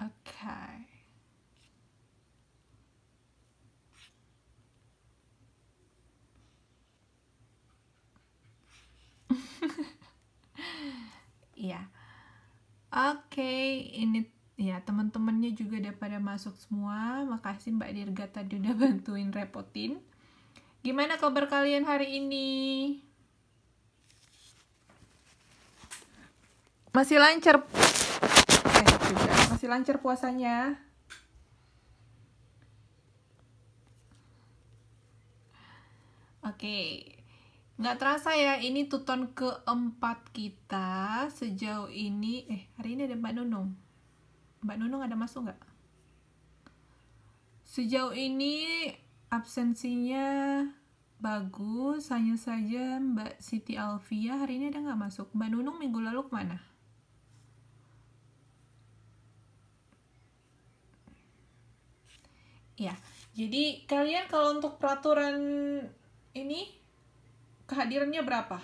Oke. Iya. Oke, ini ya teman-temannya juga udah pada masuk semua. Makasih Mbak Dirga tadi udah bantuin repotin. Gimana kabar kalian hari ini? Masih lancar? Masih lancar puasanya? Oke. Nggak terasa ya, ini tuton keempat kita sejauh ini. Hari ini ada Mbak Nunung. Mbak Nunung ada masuk nggak? Sejauh ini absensinya bagus, hanya saja Mbak Siti Alfia hari ini ada nggak masuk. Mbak Nunung minggu lalu kemana? Ya, jadi kalian kalau untuk peraturan ini kehadirannya berapa?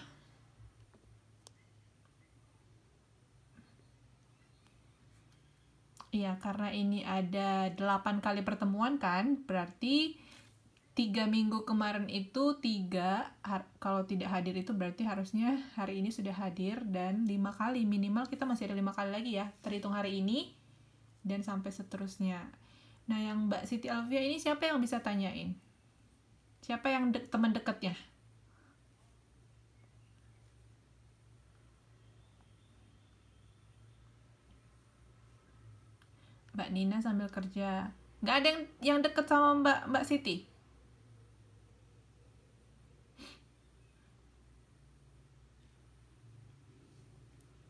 Iya, karena ini ada 8 kali pertemuan kan, berarti 3 minggu kemarin itu 3, kalau tidak hadir itu berarti harusnya hari ini sudah hadir, dan 5 kali, minimal kita masih ada 5 kali lagi ya, terhitung hari ini, dan sampai seterusnya. Nah, yang Mbak Siti Alfia ini siapa yang bisa tanyain? Siapa yang teman dekatnya? Mbak Nina sambil kerja. Nggak ada yang deket sama Mbak Siti?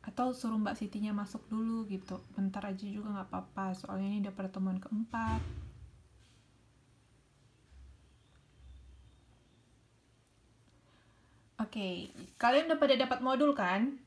Atau suruh Mbak Sitinya masuk dulu gitu. Bentar aja juga nggak apa-apa, soalnya ini udah pertemuan keempat. Oke, kalian udah pada dapat modul kan?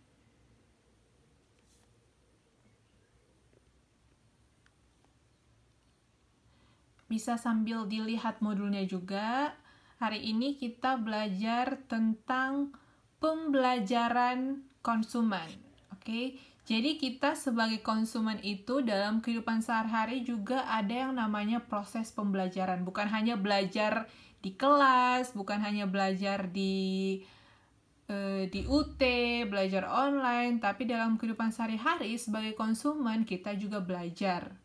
Bisa sambil dilihat modulnya juga. Hari ini kita belajar tentang pembelajaran konsumen. Oke, jadi kita sebagai konsumen itu dalam kehidupan sehari-hari juga ada yang namanya proses pembelajaran. Bukan hanya belajar di kelas, bukan hanya belajar di UT, belajar online, tapi dalam kehidupan sehari-hari sebagai konsumen kita juga belajar.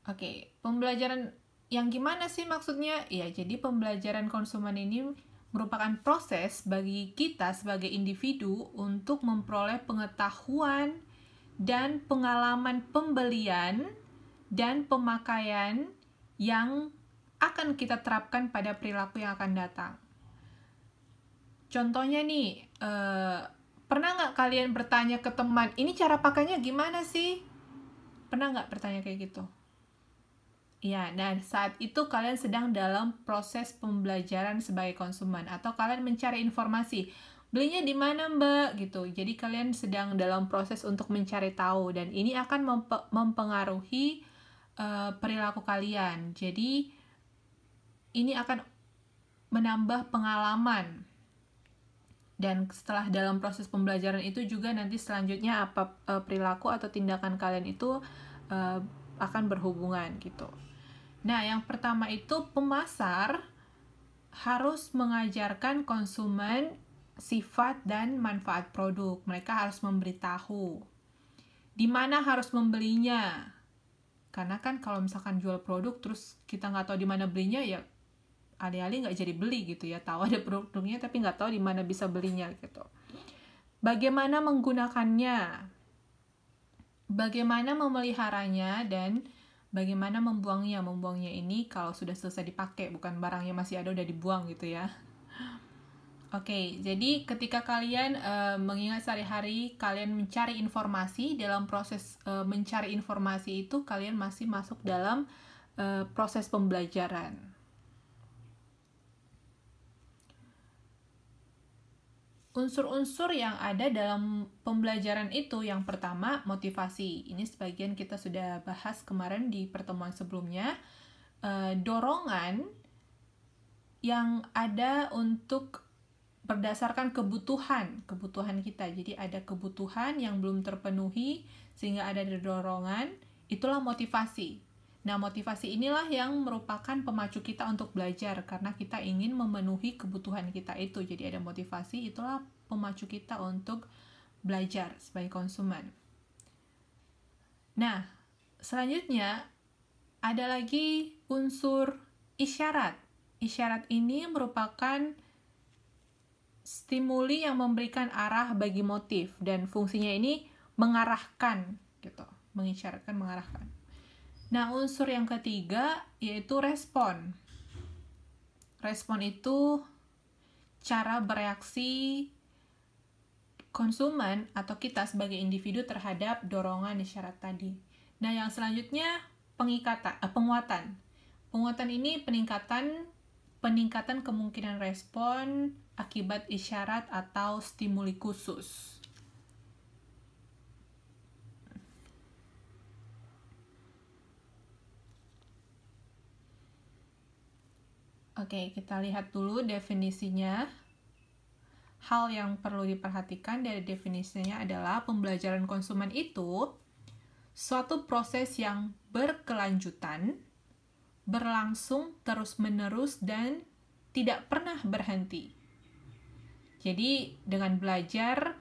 Oke, pembelajaran yang gimana sih maksudnya? Ya, jadi pembelajaran konsumen ini merupakan proses bagi kita sebagai individu untuk memperoleh pengetahuan dan pengalaman pembelian dan pemakaian yang akan kita terapkan pada perilaku yang akan datang. Contohnya nih, pernah nggak kalian bertanya ke teman, ini cara pakainya gimana sih? Pernah nggak bertanya kayak gitu? Ya, dan saat itu kalian sedang dalam proses pembelajaran sebagai konsumen, atau kalian mencari informasi, belinya di mana Mbak? Gitu. Jadi kalian sedang dalam proses untuk mencari tahu, dan ini akan mempengaruhi perilaku kalian. Jadi ini akan menambah pengalaman. Dan setelah dalam proses pembelajaran itu juga nanti selanjutnya apa perilaku atau tindakan kalian itu akan berhubungan gitu. Nah, yang pertama itu pemasar harus mengajarkan konsumen sifat dan manfaat produk. Mereka harus memberitahu di mana harus membelinya. Karena kan kalau misalkan jual produk terus kita nggak tahu di mana belinya, ya alih-alih nggak jadi beli gitu ya, tahu ada produknya tapi nggak tahu di mana bisa belinya gitu. Bagaimana menggunakannya, bagaimana memeliharanya, dan bagaimana membuangnya. Membuangnya ini kalau sudah selesai dipakai, bukan barangnya masih ada udah dibuang gitu ya. Oke, jadi ketika kalian mengingat sehari-hari kalian mencari informasi, dalam proses mencari informasi itu kalian masih masuk dalam proses pembelajaran. Unsur-unsur yang ada dalam pembelajaran itu, yang pertama motivasi. Ini sebagian kita sudah bahas kemarin di pertemuan sebelumnya. Dorongan yang ada untuk berdasarkan kebutuhan kita. Jadi ada kebutuhan yang belum terpenuhi sehingga ada dorongan, itulah motivasi. Nah, motivasi inilah yang merupakan pemacu kita untuk belajar karena kita ingin memenuhi kebutuhan kita itu. Jadi ada motivasi, itulah pemacu kita untuk belajar sebagai konsumen. Nah, selanjutnya ada lagi unsur isyarat. Isyarat ini merupakan stimuli yang memberikan arah bagi motif dan fungsinya ini mengarahkan gitu, mengisyaratkan, mengarahkan. Nah, unsur yang ketiga yaitu respon. Respon itu cara bereaksi konsumen atau kita sebagai individu terhadap dorongan isyarat tadi. Nah, yang selanjutnya penguatan. Penguatan ini peningkatan kemungkinan respon akibat isyarat atau stimuli khusus. Oke, kita lihat dulu definisinya. Hal yang perlu diperhatikan dari definisinya adalah pembelajaran konsumen itu suatu proses yang berkelanjutan, berlangsung terus-menerus, dan tidak pernah berhenti. Jadi, dengan belajar,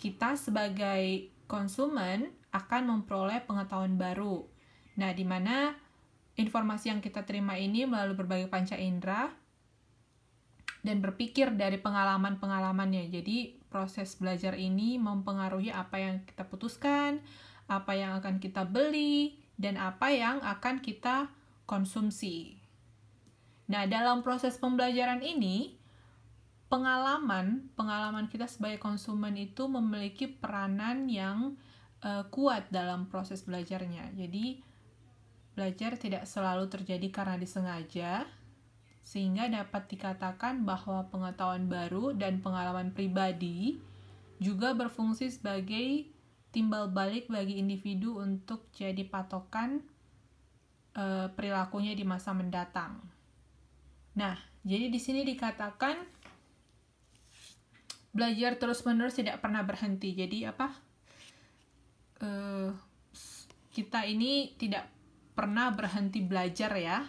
kita sebagai konsumen akan memperoleh pengetahuan baru. Nah, di mana informasi yang kita terima ini melalui berbagai panca indera dan berpikir dari pengalaman-pengalamannya. Jadi, proses belajar ini mempengaruhi apa yang kita putuskan, apa yang akan kita beli, dan apa yang akan kita konsumsi. Nah, dalam proses pembelajaran ini, pengalaman kita sebagai konsumen itu memiliki peranan yang kuat dalam proses belajarnya. Jadi, belajar tidak selalu terjadi karena disengaja, sehingga dapat dikatakan bahwa pengetahuan baru dan pengalaman pribadi juga berfungsi sebagai timbal balik bagi individu untuk jadi patokan perilakunya di masa mendatang. Nah, jadi di sini dikatakan belajar terus-menerus tidak pernah berhenti. Jadi kita ini tidak pernah berhenti belajar ya.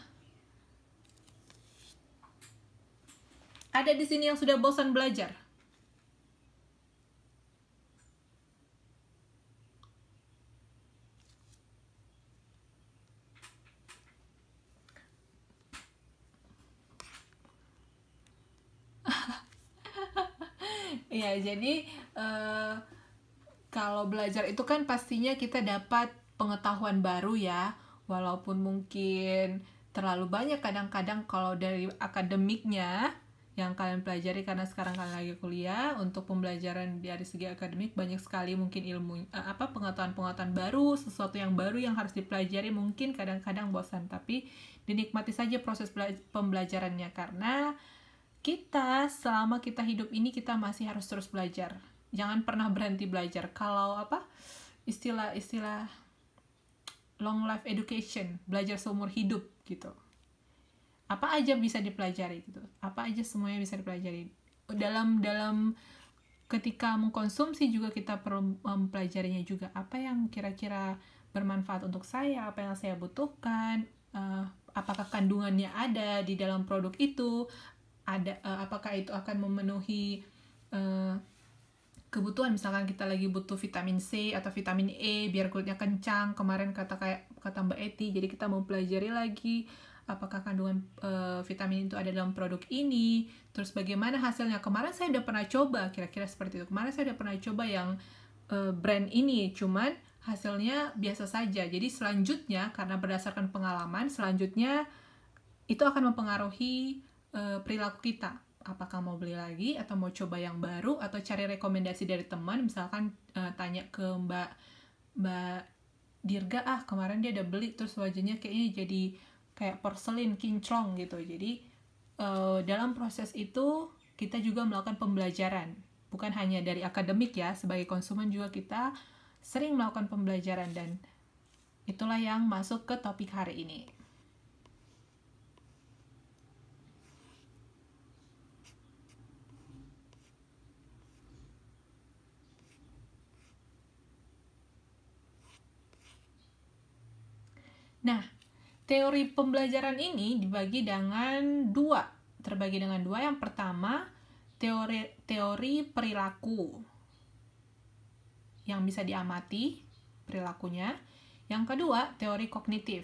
Ada di sini yang sudah bosan belajar? Ya, jadi kalau belajar itu kan pastinya kita dapat pengetahuan baru ya, walaupun mungkin terlalu banyak kadang-kadang kalau dari akademiknya yang kalian pelajari karena sekarang kalian lagi kuliah. Untuk pembelajaran dari segi akademik banyak sekali mungkin pengetahuan-pengetahuan baru, sesuatu yang baru yang harus dipelajari, mungkin kadang-kadang bosan, tapi dinikmati saja proses pembelajarannya karena kita selama kita hidup ini kita masih harus terus belajar. Jangan pernah berhenti belajar. Kalau istilah long life education, belajar seumur hidup gitu. Apa aja bisa dipelajari gitu. Apa aja semuanya bisa dipelajari. Dalam ketika mengkonsumsi juga kita perlu mempelajarinya juga. Apa yang kira-kira bermanfaat untuk saya, apa yang saya butuhkan, apakah kandungannya ada di dalam produk itu, apakah itu akan memenuhi kebutuhan. Misalkan kita lagi butuh vitamin C atau vitamin E biar kulitnya kencang, kemarin kata Mbak Eti, jadi kita mau pelajari lagi apakah kandungan vitamin itu ada dalam produk ini, terus bagaimana hasilnya. Kemarin saya udah pernah coba, kira-kira seperti itu. Kemarin saya udah pernah coba yang brand ini, cuman hasilnya biasa saja. Jadi selanjutnya, karena berdasarkan pengalaman, selanjutnya itu akan mempengaruhi perilaku kita. Apakah mau beli lagi, atau mau coba yang baru, atau cari rekomendasi dari teman. Misalkan tanya ke Mbak Dirga, kemarin dia udah beli, terus wajahnya kayaknya jadi kayak porselin, kinclong gitu. Jadi dalam proses itu kita juga melakukan pembelajaran. Bukan hanya dari akademik ya, sebagai konsumen juga kita sering melakukan pembelajaran, dan itulah yang masuk ke topik hari ini. Nah, teori pembelajaran ini terbagi dengan dua. Yang pertama, teori perilaku yang bisa diamati perilakunya. Yang kedua, teori kognitif.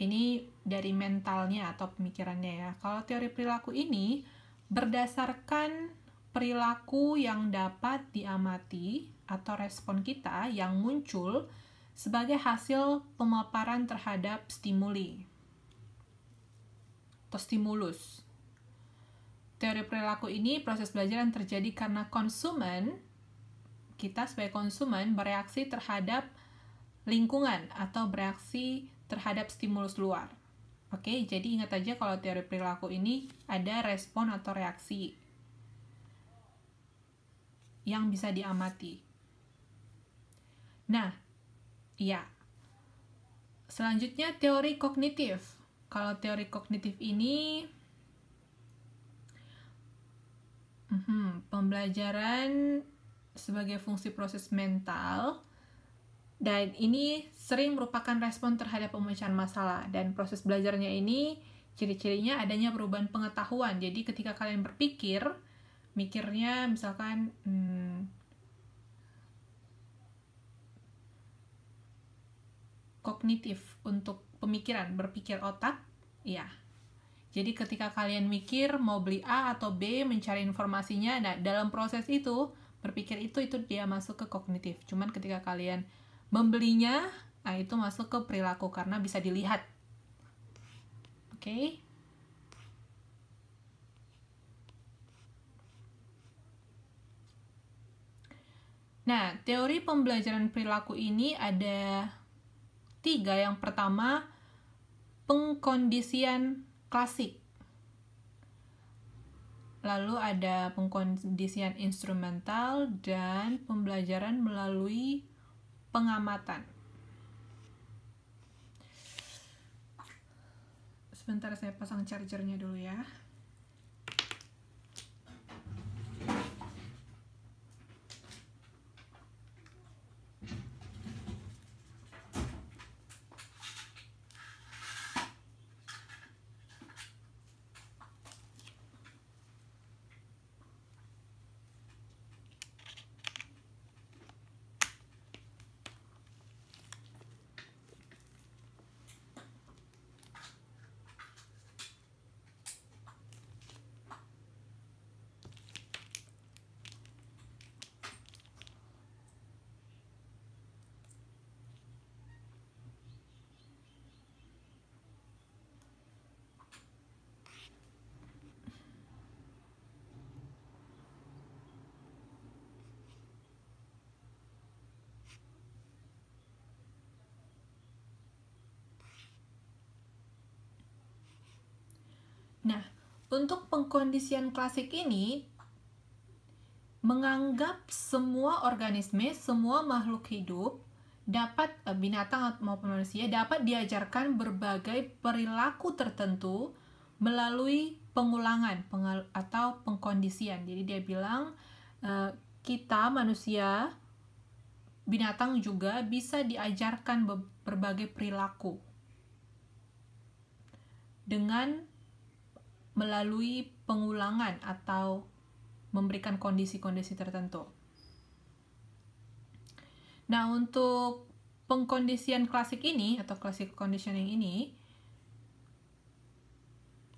Ini dari mentalnya atau pemikirannya ya. Kalau teori perilaku ini berdasarkan perilaku yang dapat diamati atau respon kita yang muncul sebagai hasil pemaparan terhadap stimuli atau stimulus. Teori perilaku ini proses belajar yang terjadi karena kita sebagai konsumen bereaksi terhadap lingkungan atau bereaksi terhadap stimulus luar. Oke, jadi ingat aja kalau teori perilaku ini ada respon atau reaksi yang bisa diamati. Nah, ya. Selanjutnya teori kognitif. Kalau teori kognitif ini pembelajaran sebagai fungsi proses mental, dan ini sering merupakan respon terhadap pemecahan masalah. Dan proses belajarnya ini ciri-cirinya adanya perubahan pengetahuan. Jadi ketika kalian berpikir, mikirnya misalkan kognitif untuk pemikiran, berpikir otak, ya. Jadi ketika kalian mikir mau beli A atau B, mencari informasinya, nah dalam proses itu, berpikir itu dia masuk ke kognitif. Cuman ketika kalian membelinya, nah itu masuk ke perilaku karena bisa dilihat. Oke? Nah, teori pembelajaran perilaku ini ada 3. Yang pertama, pengkondisian klasik. Lalu ada pengkondisian instrumental dan pembelajaran melalui pengamatan. Sebentar saya pasang chargernya dulu ya. Nah, untuk pengkondisian klasik ini menganggap semua organisme, semua makhluk hidup dapat, binatang maupun manusia, dapat diajarkan berbagai perilaku tertentu melalui pengulangan atau pengkondisian. Jadi dia bilang kita manusia, binatang juga bisa diajarkan berbagai perilaku dengan melalui pengulangan atau memberikan kondisi-kondisi tertentu. Nah, untuk pengkondisian klasik ini atau classical conditioning ini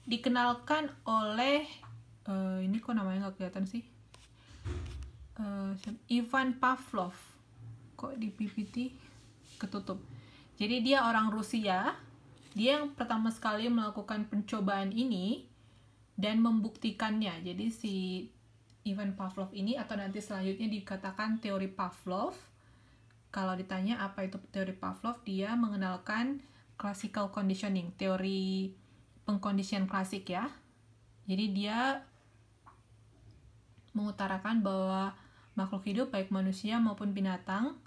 dikenalkan oleh ini kok namanya nggak kelihatan sih, Ivan Pavlov. Kok di PPT ketutup. Jadi dia orang Rusia, dia yang pertama sekali melakukan pencobaan ini dan membuktikannya. Jadi si Ivan Pavlov ini, atau nanti selanjutnya dikatakan teori Pavlov. Kalau ditanya apa itu teori Pavlov, dia mengenalkan classical conditioning, teori pengkondisian klasik ya. Jadi dia mengutarakan bahwa makhluk hidup baik manusia maupun binatang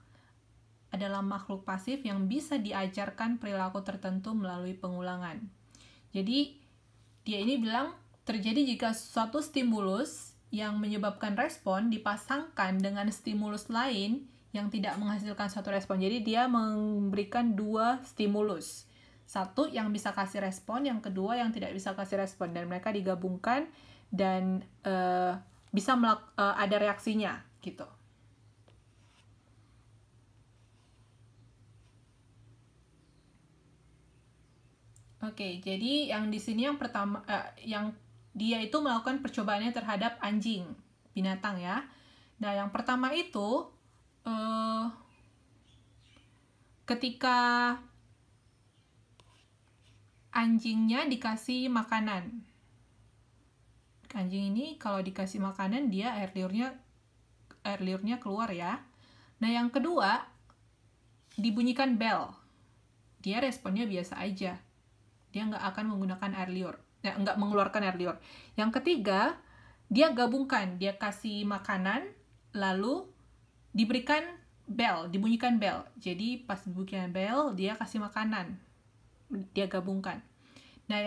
adalah makhluk pasif yang bisa diajarkan perilaku tertentu melalui pengulangan. Jadi dia ini bilang terjadi jika suatu stimulus yang menyebabkan respon dipasangkan dengan stimulus lain yang tidak menghasilkan suatu respon. Jadi dia memberikan 2 stimulus. Satu yang bisa kasih respon, yang kedua yang tidak bisa kasih respon, dan mereka digabungkan dan bisa ada reaksinya gitu. Oke, jadi yang di sini yang pertama, yang dia itu melakukan percobaannya terhadap anjing, binatang ya. Nah, yang pertama itu ketika anjingnya dikasih makanan. Anjing ini kalau dikasih makanan dia air liurnya keluar ya. Nah, yang kedua dibunyikan bel. Dia responnya biasa aja. Dia nggak akan menggunakan air liur. Nggak mengeluarkan air liur. Yang ketiga, dia gabungkan. Dia kasih makanan, lalu dibunyikan bel. Jadi pas dibunyikan bel, dia kasih makanan. Dia gabungkan. Nah,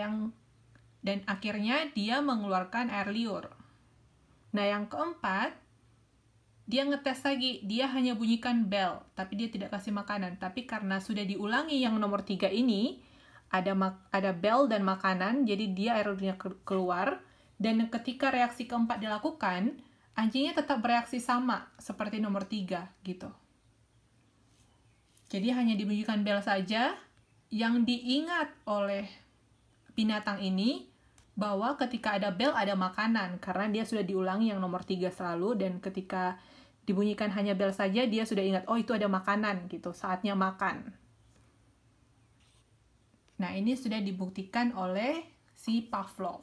dan akhirnya dia mengeluarkan air liur. Nah, yang keempat, dia ngetes lagi. Dia hanya bunyikan bel, tapi dia tidak kasih makanan. Tapi karena sudah diulangi yang nomor 3 ini, ada bel dan makanan, jadi dia air liurnya keluar. Dan ketika reaksi keempat dilakukan, anjingnya tetap bereaksi sama seperti nomor 3 gitu. Jadi hanya dibunyikan bel saja. Yang diingat oleh binatang ini bahwa ketika ada bel ada makanan, karena dia sudah diulangi yang nomor 3 selalu, dan ketika dibunyikan hanya bel saja dia sudah ingat, oh itu ada makanan gitu, saatnya makan. Nah, ini sudah dibuktikan oleh si Pavlov.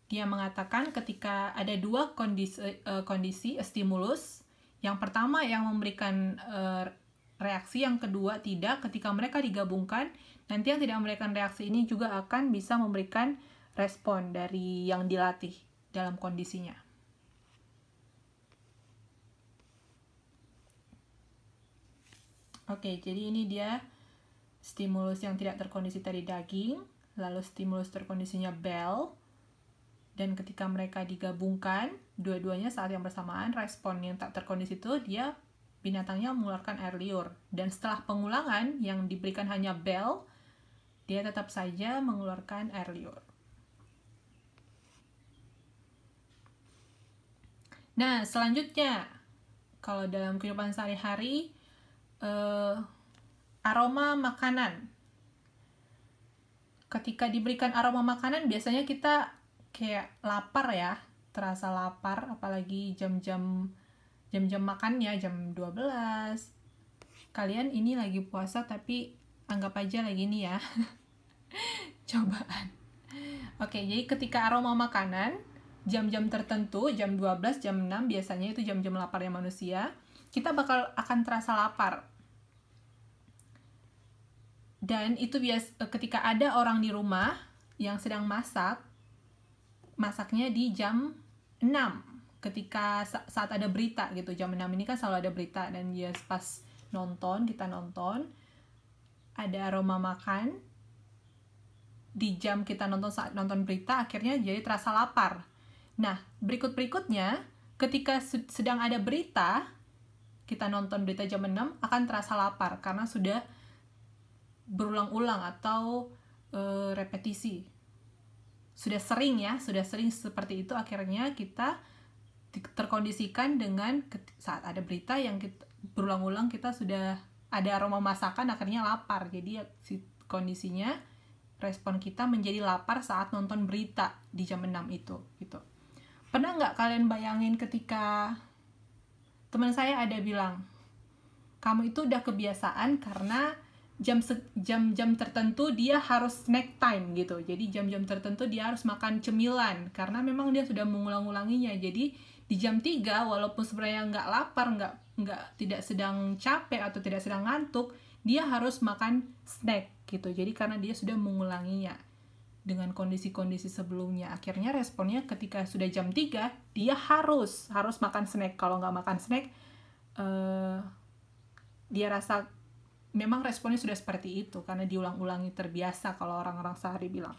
Dia mengatakan ketika ada dua kondisi stimulus, yang pertama yang memberikan reaksi, yang kedua tidak, ketika mereka digabungkan, nanti yang tidak memberikan reaksi ini juga akan bisa memberikan respon dari yang dilatih dalam kondisinya. Oke, jadi ini dia stimulus yang tidak terkondisi tadi daging, lalu stimulus terkondisinya bel, dan ketika mereka digabungkan, dua-duanya saat yang bersamaan, respon yang tak terkondisi itu dia binatangnya mengeluarkan air liur. Dan setelah pengulangan yang diberikan hanya bel, dia tetap saja mengeluarkan air liur. Nah, selanjutnya, kalau dalam kehidupan sehari-hari, aroma makanan. Ketika diberikan aroma makanan, biasanya kita kayak lapar ya, terasa lapar, apalagi jam-jam makannya, jam 12. Kalian ini lagi puasa, tapi anggap aja lagi ini ya, cobaan. Oke, jadi ketika aroma makanan, jam-jam tertentu, jam 12, jam 6, biasanya itu jam-jam laparnya manusia, kita akan terasa lapar. Dan itu ketika ada orang di rumah yang sedang masaknya di jam 6, ketika saat ada berita gitu. Jam 6 ini kan selalu ada berita, dan dia pas kita nonton, ada aroma makan di jam kita saat nonton berita, akhirnya jadi terasa lapar. Nah, berikutnya, ketika sedang ada berita, kita nonton berita jam 6, akan terasa lapar karena sudah berulang-ulang atau repetisi. Sudah sering seperti itu, akhirnya kita terkondisikan dengan saat ada berita yang berulang-ulang kita sudah ada aroma masakan, akhirnya lapar. Jadi kondisinya respon kita menjadi lapar saat nonton berita di jam 6 itu gitu. Pernah nggak kalian bayangin ketika teman saya ada bilang, kamu itu udah kebiasaan karena jam-jam tertentu dia harus snack time gitu. Jadi jam-jam tertentu dia harus makan cemilan karena memang dia sudah mengulang-ulanginya. Jadi di jam 3 walaupun sebenarnya nggak lapar, tidak sedang capek atau tidak sedang ngantuk, dia harus makan snack gitu. Jadi karena dia sudah mengulanginya dengan kondisi-kondisi sebelumnya, akhirnya responnya ketika sudah jam 3 dia harus makan snack. Kalau nggak makan snack, dia rasa memang responnya sudah seperti itu karena diulang-ulangi, terbiasa kalau orang-orang sehari bilang.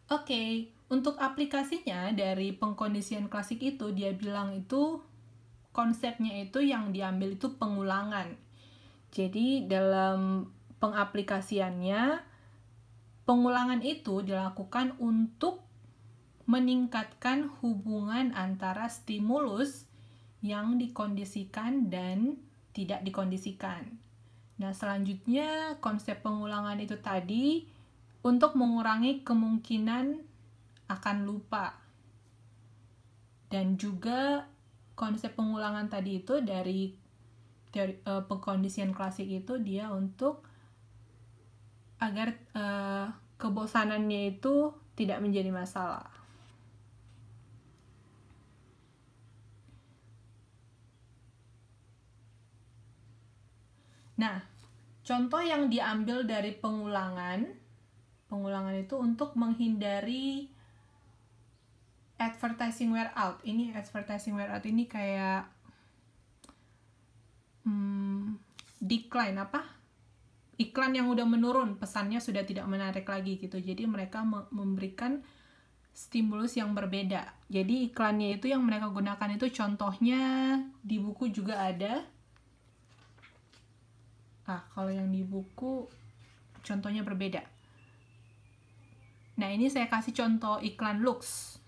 Oke, untuk aplikasinya dari pengkondisian klasik itu dia bilang itu konsepnya itu yang diambil itu pengulangan. Jadi dalam pengaplikasiannya, pengulangan itu dilakukan untuk meningkatkan hubungan antara stimulus yang dikondisikan dan tidak dikondisikan. Nah, selanjutnya konsep pengulangan itu tadi untuk mengurangi kemungkinan akan lupa. Dan juga konsep pengulangan tadi itu dari teori pengkondisian klasik itu dia untuk agar kebosanannya itu tidak menjadi masalah. Nah, contoh yang diambil dari pengulangan itu untuk menghindari advertising wear out. Ini advertising wear out ini kayak decline iklan yang udah menurun, pesannya sudah tidak menarik lagi gitu. Jadi mereka memberikan stimulus yang berbeda. Jadi iklannya itu yang mereka gunakan itu contohnya di buku juga ada. Kalau yang di buku contohnya berbeda. Nah, ini saya kasih contoh iklan Lux.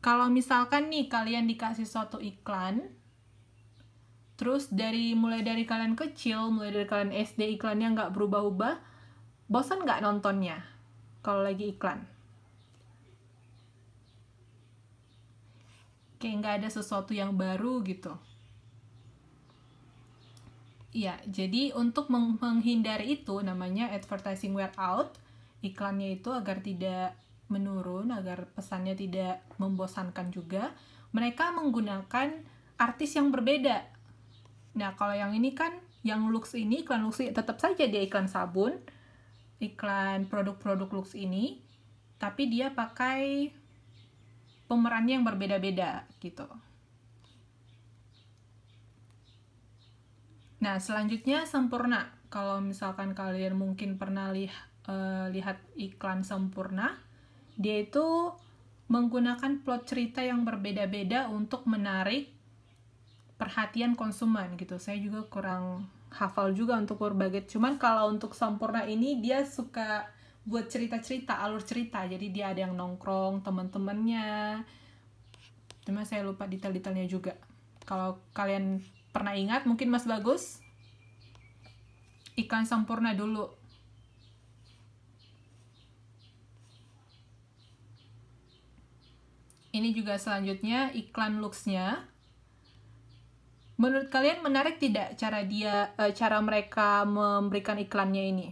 Kalau misalkan nih kalian dikasih suatu iklan, terus mulai dari kalian kecil, mulai dari kalian SD iklannya nggak berubah-ubah, bosan nggak nontonnya kalau lagi iklan? Kayak nggak ada sesuatu yang baru gitu. Iya, jadi untuk menghindari itu namanya advertising wear out, iklannya itu agar tidak menurun, agar pesannya tidak membosankan juga, mereka menggunakan artis yang berbeda. Nah, kalau yang ini kan, yang Lux ini, iklan Lux tetap saja dia iklan sabun, iklan produk-produk Lux ini, tapi dia pakai pemerannya yang berbeda-beda gitu. Nah, selanjutnya Sempurna. Kalau misalkan kalian mungkin pernah lihat iklan Sempurna, dia itu menggunakan plot cerita yang berbeda-beda untuk menarik perhatian konsumen gitu. Saya juga kurang hafal juga untuk berbagai. Cuman kalau untuk Sempurna ini dia suka buat cerita-cerita, alur cerita. Jadi dia ada yang nongkrong teman-temannya. Cuma saya lupa detail-detailnya juga. Kalau kalian pernah ingat, mungkin Mas Bagus, iklan Sempurna dulu. Ini juga selanjutnya iklan Lux-nya. Menurut kalian menarik tidak cara mereka memberikan iklannya ini?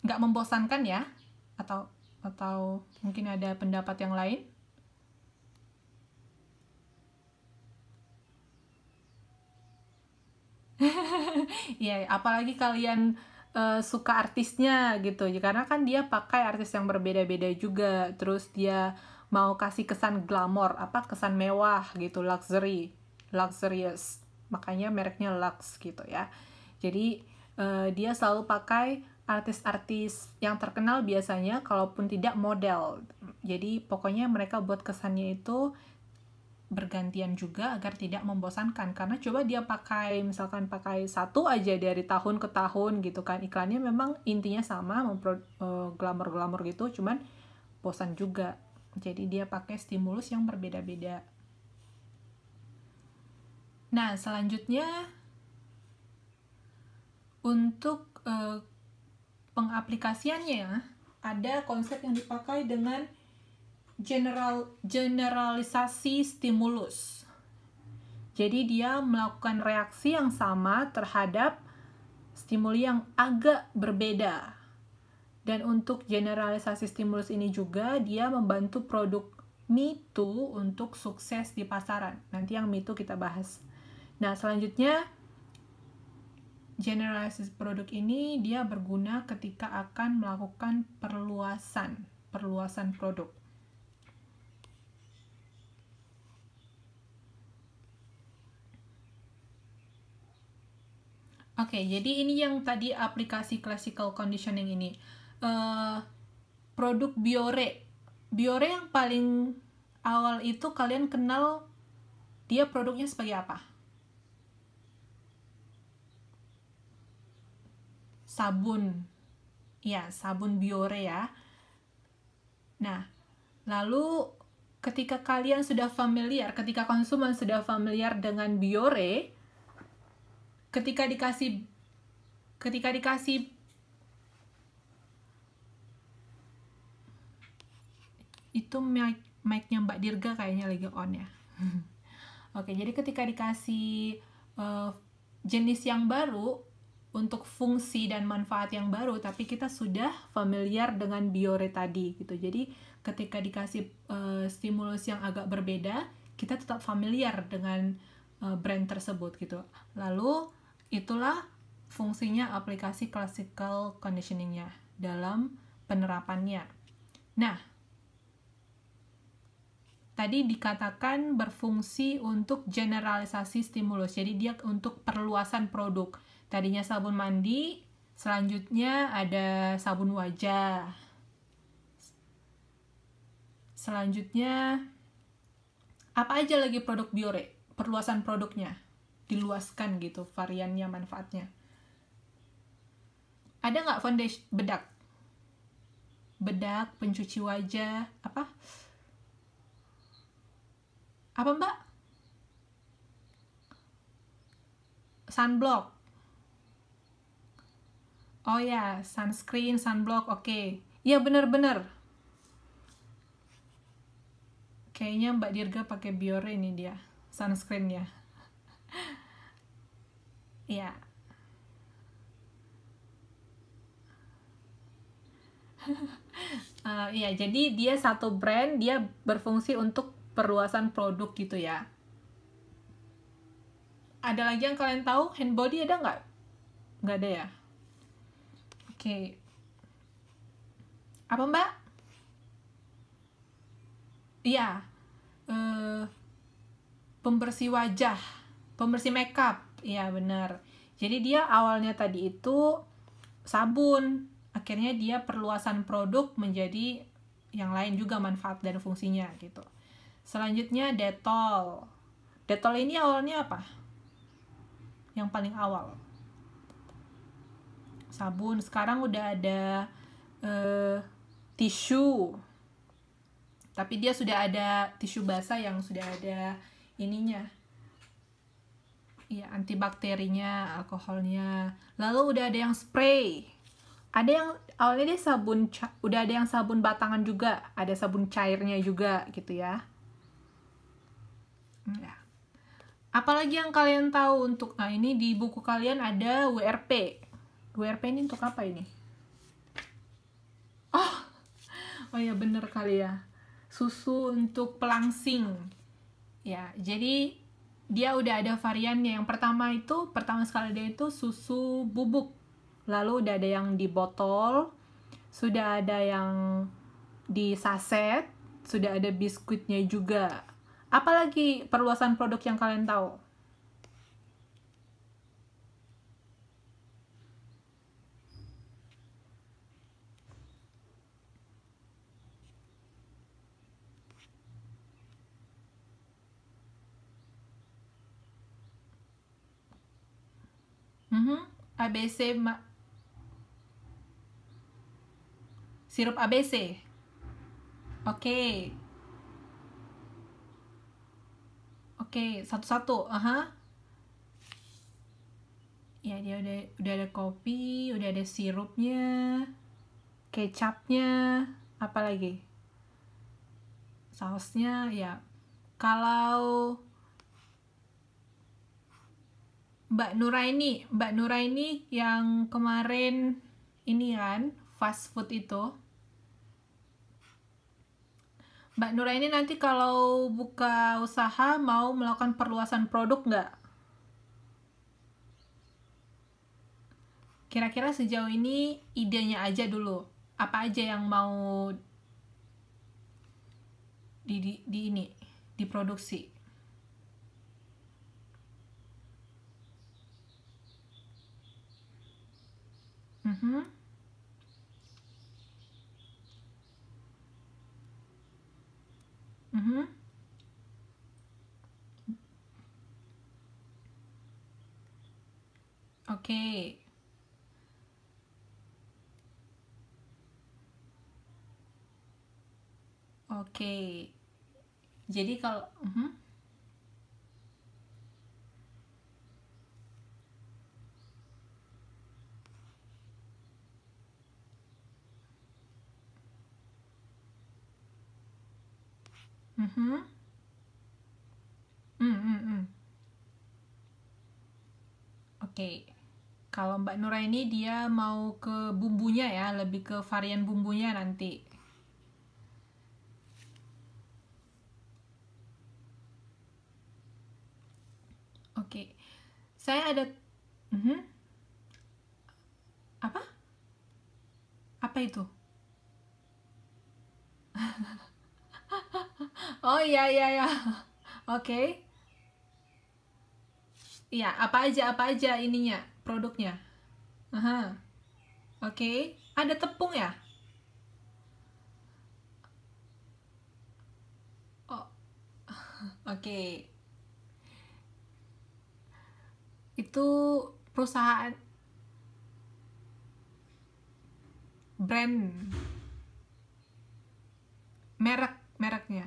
Nggak membosankan ya? Atau mungkin ada pendapat yang lain? Ya, apalagi kalian suka artisnya gitu, karena kan dia pakai artis yang berbeda-beda juga, terus dia mau kasih kesan glamor, kesan mewah gitu, luxurious, makanya mereknya Lux gitu ya. Jadi dia selalu pakai artis-artis yang terkenal biasanya, kalaupun tidak model. Jadi pokoknya mereka buat kesannya itu bergantian juga agar tidak membosankan, karena coba dia misalkan pakai satu aja dari tahun ke tahun gitu kan, iklannya memang intinya sama, glamor-glamor gitu, cuman bosan juga. Jadi dia pakai stimulus yang berbeda-beda. Nah, selanjutnya untuk pengaplikasiannya ada konsep yang dipakai dengan generalisasi stimulus. Jadi dia melakukan reaksi yang sama terhadap stimuli yang agak berbeda. Dan untuk generalisasi stimulus ini juga dia membantu produk Me Too untuk sukses di pasaran. Nanti yang Me Too kita bahas. Nah, selanjutnya generalisasi produk ini dia berguna ketika akan melakukan perluasan produk. Oke, jadi ini yang tadi aplikasi classical conditioning ini. Eh, Produk Biore. Biore yang paling awal itu kalian kenal dia produknya sebagai apa? Sabun. Ya, sabun Biore ya. Nah, lalu ketika kalian sudah familiar, ketika konsumen sudah familiar dengan Biore, ketika dikasih itu mic-nya Mbak Dirga kayaknya lagi on ya. Oke, jadi ketika dikasih eh, jenis yang baru untuk fungsi dan manfaat yang baru, tapi kita sudah familiar dengan Biore tadi gitu. Jadi ketika dikasih stimulus yang agak berbeda, kita tetap familiar dengan brand tersebut gitu. Lalu itulah fungsinya aplikasi classical conditioning-nya dalam penerapannya. Nah, tadi dikatakan berfungsi untuk generalisasi stimulus. Jadi dia untuk perluasan produk. Tadinya sabun mandi, selanjutnya ada sabun wajah. Selanjutnya apa aja lagi produk Biore? Perluasan produknya. Diluaskan gitu variannya, manfaatnya. Ada nggak foundation bedak? Bedak, pencuci wajah, apa? Apa Mbak? Sunblock. Oh ya, sunscreen, sunblock, oke. Iya bener-bener. Kayaknya Mbak Dirga pakai Biore ini dia, sunscreen-nya. Iya. Iya, jadi dia satu brand, dia berfungsi untuk perluasan produk gitu ya. Ada lagi yang kalian tahu? Hand body ada nggak? Nggak ada ya? Oke. Apa Mbak? Iya. Eh, Pembersih wajah, pembersih makeup. Iya benar. Jadi dia awalnya tadi itu sabun, akhirnya dia perluasan produk menjadi yang lain juga manfaat dan fungsinya gitu. Selanjutnya Dettol. Dettol ini awalnya apa? Yang paling awal. Sabun, sekarang udah ada tisu. Tapi dia sudah ada tisu basah yang sudah ada ininya. Iya, antibakterinya, alkoholnya. Lalu udah ada yang spray. Ada yang awalnya dia sabun, udah ada yang sabun batangan juga, ada sabun cairnya juga gitu ya. Ya. Apalagi yang kalian tahu untuk, nah ini di buku kalian ada WRP. WRP ini untuk apa ini? Oh ya bener kali ya. Susu untuk pelangsing. Ya, jadi dia udah ada variannya. Yang pertama sekali dia itu susu bubuk. Lalu udah ada yang di botol, sudah ada yang di saset, sudah ada biskuitnya juga. Apalagi perluasan produk yang kalian tahu? ABC, sirup ABC. Oke. Oke, satu-satu. Ya, dia udah ada kopi, udah ada sirupnya, kecapnya, apa lagi? Sausnya, ya. Kalau Mbak Nuraini yang kemarin ini kan, fast food itu. Mbak Nuraini nanti kalau buka usaha mau melakukan perluasan produk nggak? Kira-kira sejauh ini idenya aja dulu. Apa aja yang mau di ini diproduksi? Mhm. Mhm. Oke. Oke. Jadi kalau mhm. Mm, mm, mm. Oke. Kalau Mbak Nura ini dia mau ke bumbunya ya, lebih ke varian bumbunya nanti. Oke. Saya ada Mhm. Apa? Apa itu? Oh iya iya ya. Oke. Iya, apa aja ininya, produknya. Aha. Oke. Ada tepung ya? Oh, oke. Itu perusahaan brand mereknya.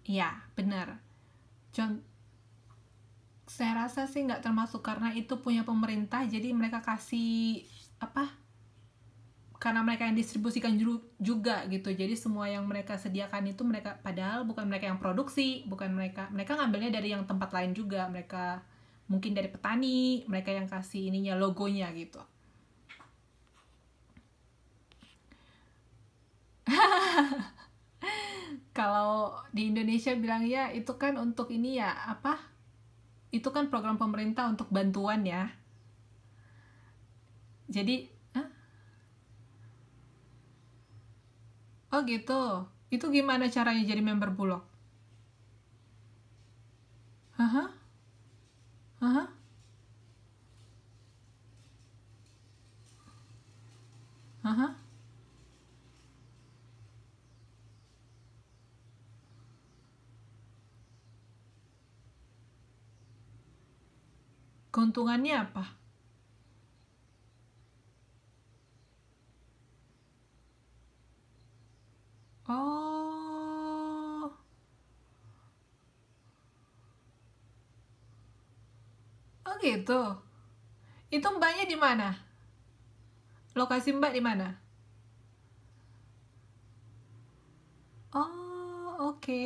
Iya, benar. Con saya rasa sih nggak termasuk karena itu punya pemerintah, jadi mereka kasih apa? Karena mereka yang distribusikan juga gitu. Jadi semua yang mereka sediakan itu mereka padahal bukan mereka yang produksi, bukan mereka ngambilnya dari yang tempat lain juga. Mereka mungkin dari petani, mereka yang kasih ininya logonya gitu. Kalau di Indonesia bilangnya itu kan untuk ini ya, apa? Itu kan program pemerintah untuk bantuan ya. Jadi, hah? Oh gitu. Itu gimana caranya jadi member Bulog? Hah? Hah? Hah? Keuntungannya apa? Oh, oh gitu. Itu mbaknya di mana? Lokasi mbak di mana? Oh, oke.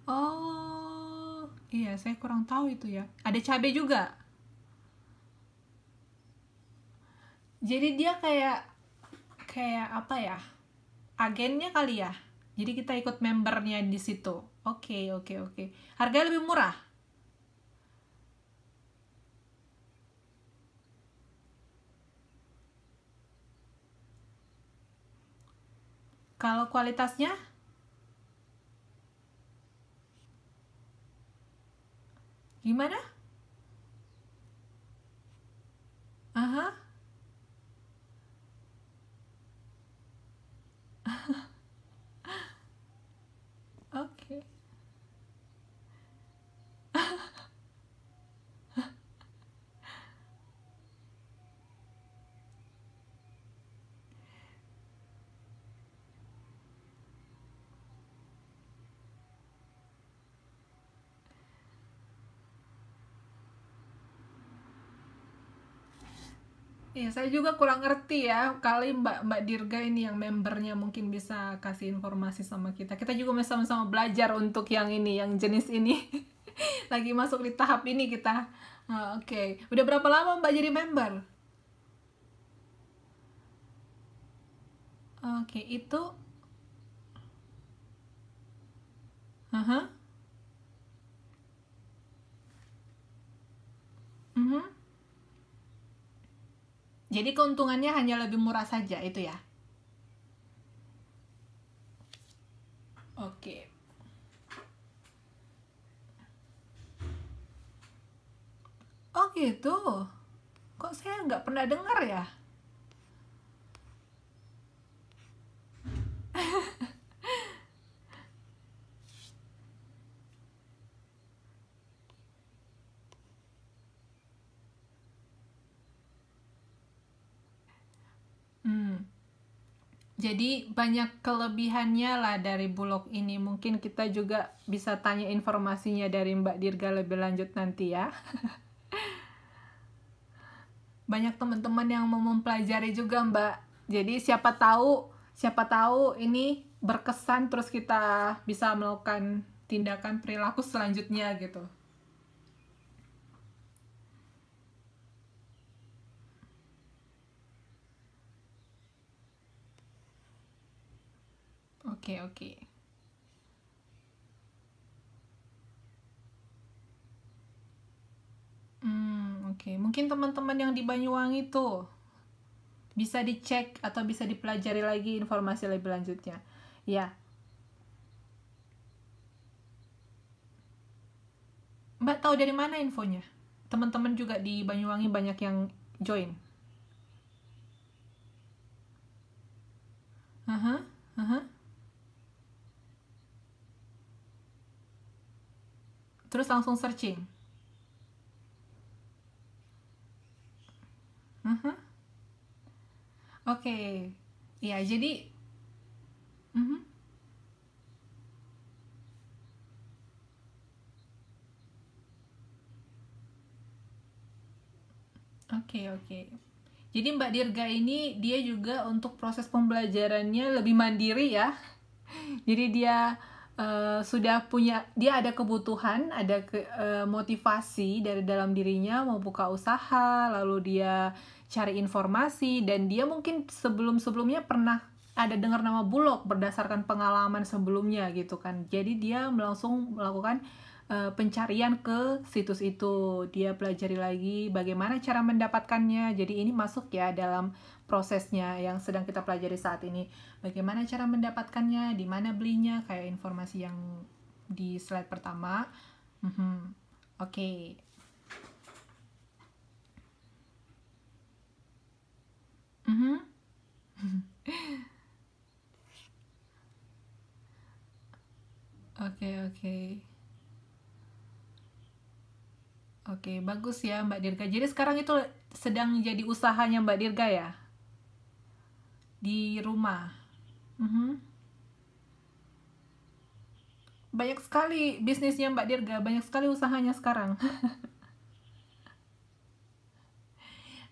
Oh, iya saya kurang tahu itu ya. Ada cabai juga. Jadi dia kayak kayak apa ya? Agennya kali ya. Jadi kita ikut membernya di situ. Oke, oke, oke. Harganya lebih murah. Kalau kualitasnya gimana? Aha, oke. Iya, saya juga kurang ngerti ya. Kali Mbak Mbak Dirga ini yang membernya mungkin bisa kasih informasi sama kita. Kita juga masih sama-sama belajar untuk yang ini, yang jenis ini. Lagi masuk di tahap ini kita. Ah, oke. Udah berapa lama Mbak jadi member? Oke, itu. Aha. Mhm. Jadi keuntungannya hanya lebih murah saja itu ya. Oke. Oh gitu. Kok saya nggak pernah dengar ya? Hmm. Jadi banyak kelebihannya lah dari Bulog ini. Mungkin kita juga bisa tanya informasinya dari Mbak Dirga lebih lanjut nanti ya. Banyak teman-teman yang mau mempelajari juga Mbak. Jadi siapa tahu ini berkesan terus kita bisa melakukan tindakan perilaku selanjutnya gitu. Oke, oke. Oke. Mungkin teman-teman yang di Banyuwangi tuh bisa dicek atau bisa dipelajari lagi informasi lebih lanjutnya. Ya, Mbak tahu dari mana infonya? Teman-teman juga di Banyuwangi banyak yang join. Aha, aha. Terus langsung searching. Aha. Oke. Ya, jadi mhm. Oke, oke. Jadi Mbak Dirga ini dia juga untuk proses pembelajarannya lebih mandiri ya. Jadi dia sudah punya, dia ada kebutuhan, ada motivasi dari dalam dirinya mau buka usaha, lalu dia cari informasi dan dia mungkin sebelum-sebelumnya pernah ada dengar nama Bulog berdasarkan pengalaman sebelumnya gitu kan. Jadi dia langsung melakukan pencarian ke situs itu, dia pelajari lagi bagaimana cara mendapatkannya. Jadi ini masuk ya dalam prosesnya yang sedang kita pelajari saat ini. Bagaimana cara mendapatkannya, di mana belinya, kayak informasi yang di slide pertama. Oke. Mhm. Oke, oke. Oke, bagus ya Mbak Dirga. Jadi sekarang itu sedang jadi usahanya Mbak Dirga ya? Di rumah. Mhm. Banyak sekali bisnisnya Mbak Dirga, banyak sekali usahanya sekarang.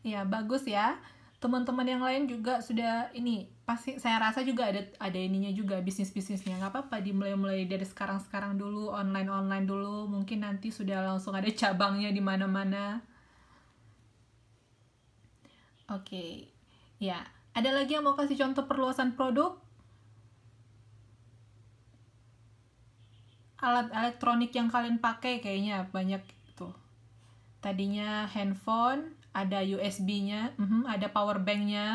Ya, bagus ya. Teman-teman yang lain juga sudah ini, pasti saya rasa juga ada ininya juga bisnis-bisnisnya. Nggak apa-apa dimulai-mulai dari sekarang-sekarang dulu, online-online dulu, mungkin nanti sudah langsung ada cabangnya di mana-mana. Oke. Ya, ada lagi yang mau kasih contoh perluasan produk? Alat elektronik yang kalian pakai kayaknya banyak tuh. Tadinya handphone, ada USB-nya, ada power bank-nya.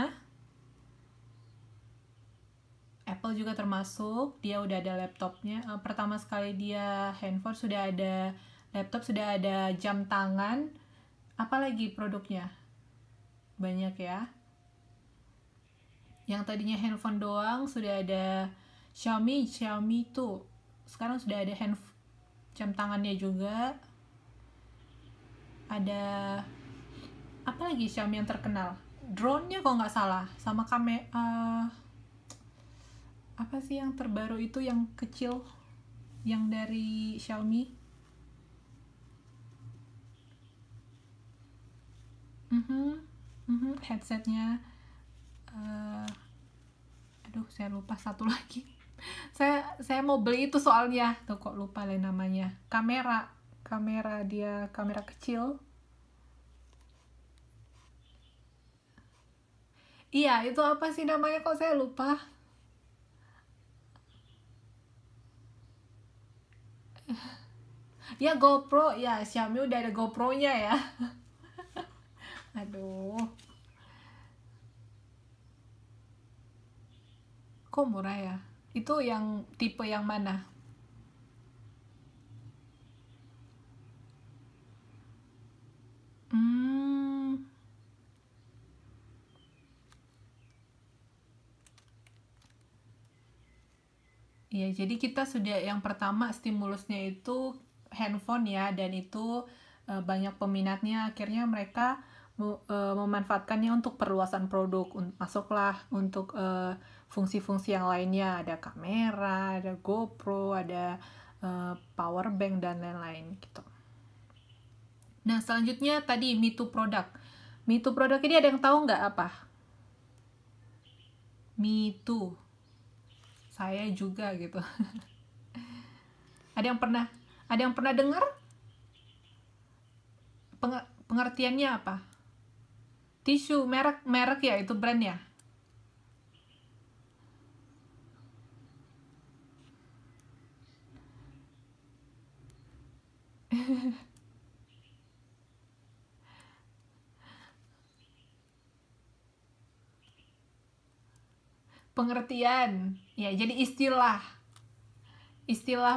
Apple juga termasuk, dia udah ada laptopnya. Pertama sekali dia handphone sudah ada, laptop sudah ada jam tangan. Apalagi produknya? Banyak ya. Yang tadinya handphone doang sudah ada Xiaomi tuh. Sekarang sudah ada jam tangannya juga. Ada apa lagi Xiaomi yang terkenal? Drone-nya kok nggak salah, sama apa sih yang terbaru itu yang kecil yang dari Xiaomi? Headsetnya. eh, Aduh, saya lupa satu lagi. Saya mau beli itu soalnya tuh kok lupa lah namanya. Kamera dia kamera kecil. Iya, itu apa sih namanya, kok saya lupa. Ya GoPro, ya Xiaomi udah ada GoPro-nya ya. Aduh, kok murah ya? Itu yang tipe yang mana? Hmm, iya, jadi kita sudah yang pertama stimulusnya itu handphone ya, dan itu banyak peminatnya. Akhirnya mereka memanfaatkannya untuk perluasan produk. Masuklah untuk fungsi-fungsi yang lainnya. Ada kamera, ada GoPro, ada power bank dan lain-lain gitu. Nah, selanjutnya tadi Me Too product. Me Too product ini ada yang tahu nggak apa? Me Too. Saya juga gitu. Ada yang pernah dengar? Pengertiannya apa? Tisu merek ya, itu brand ya. Pengertian ya, jadi istilah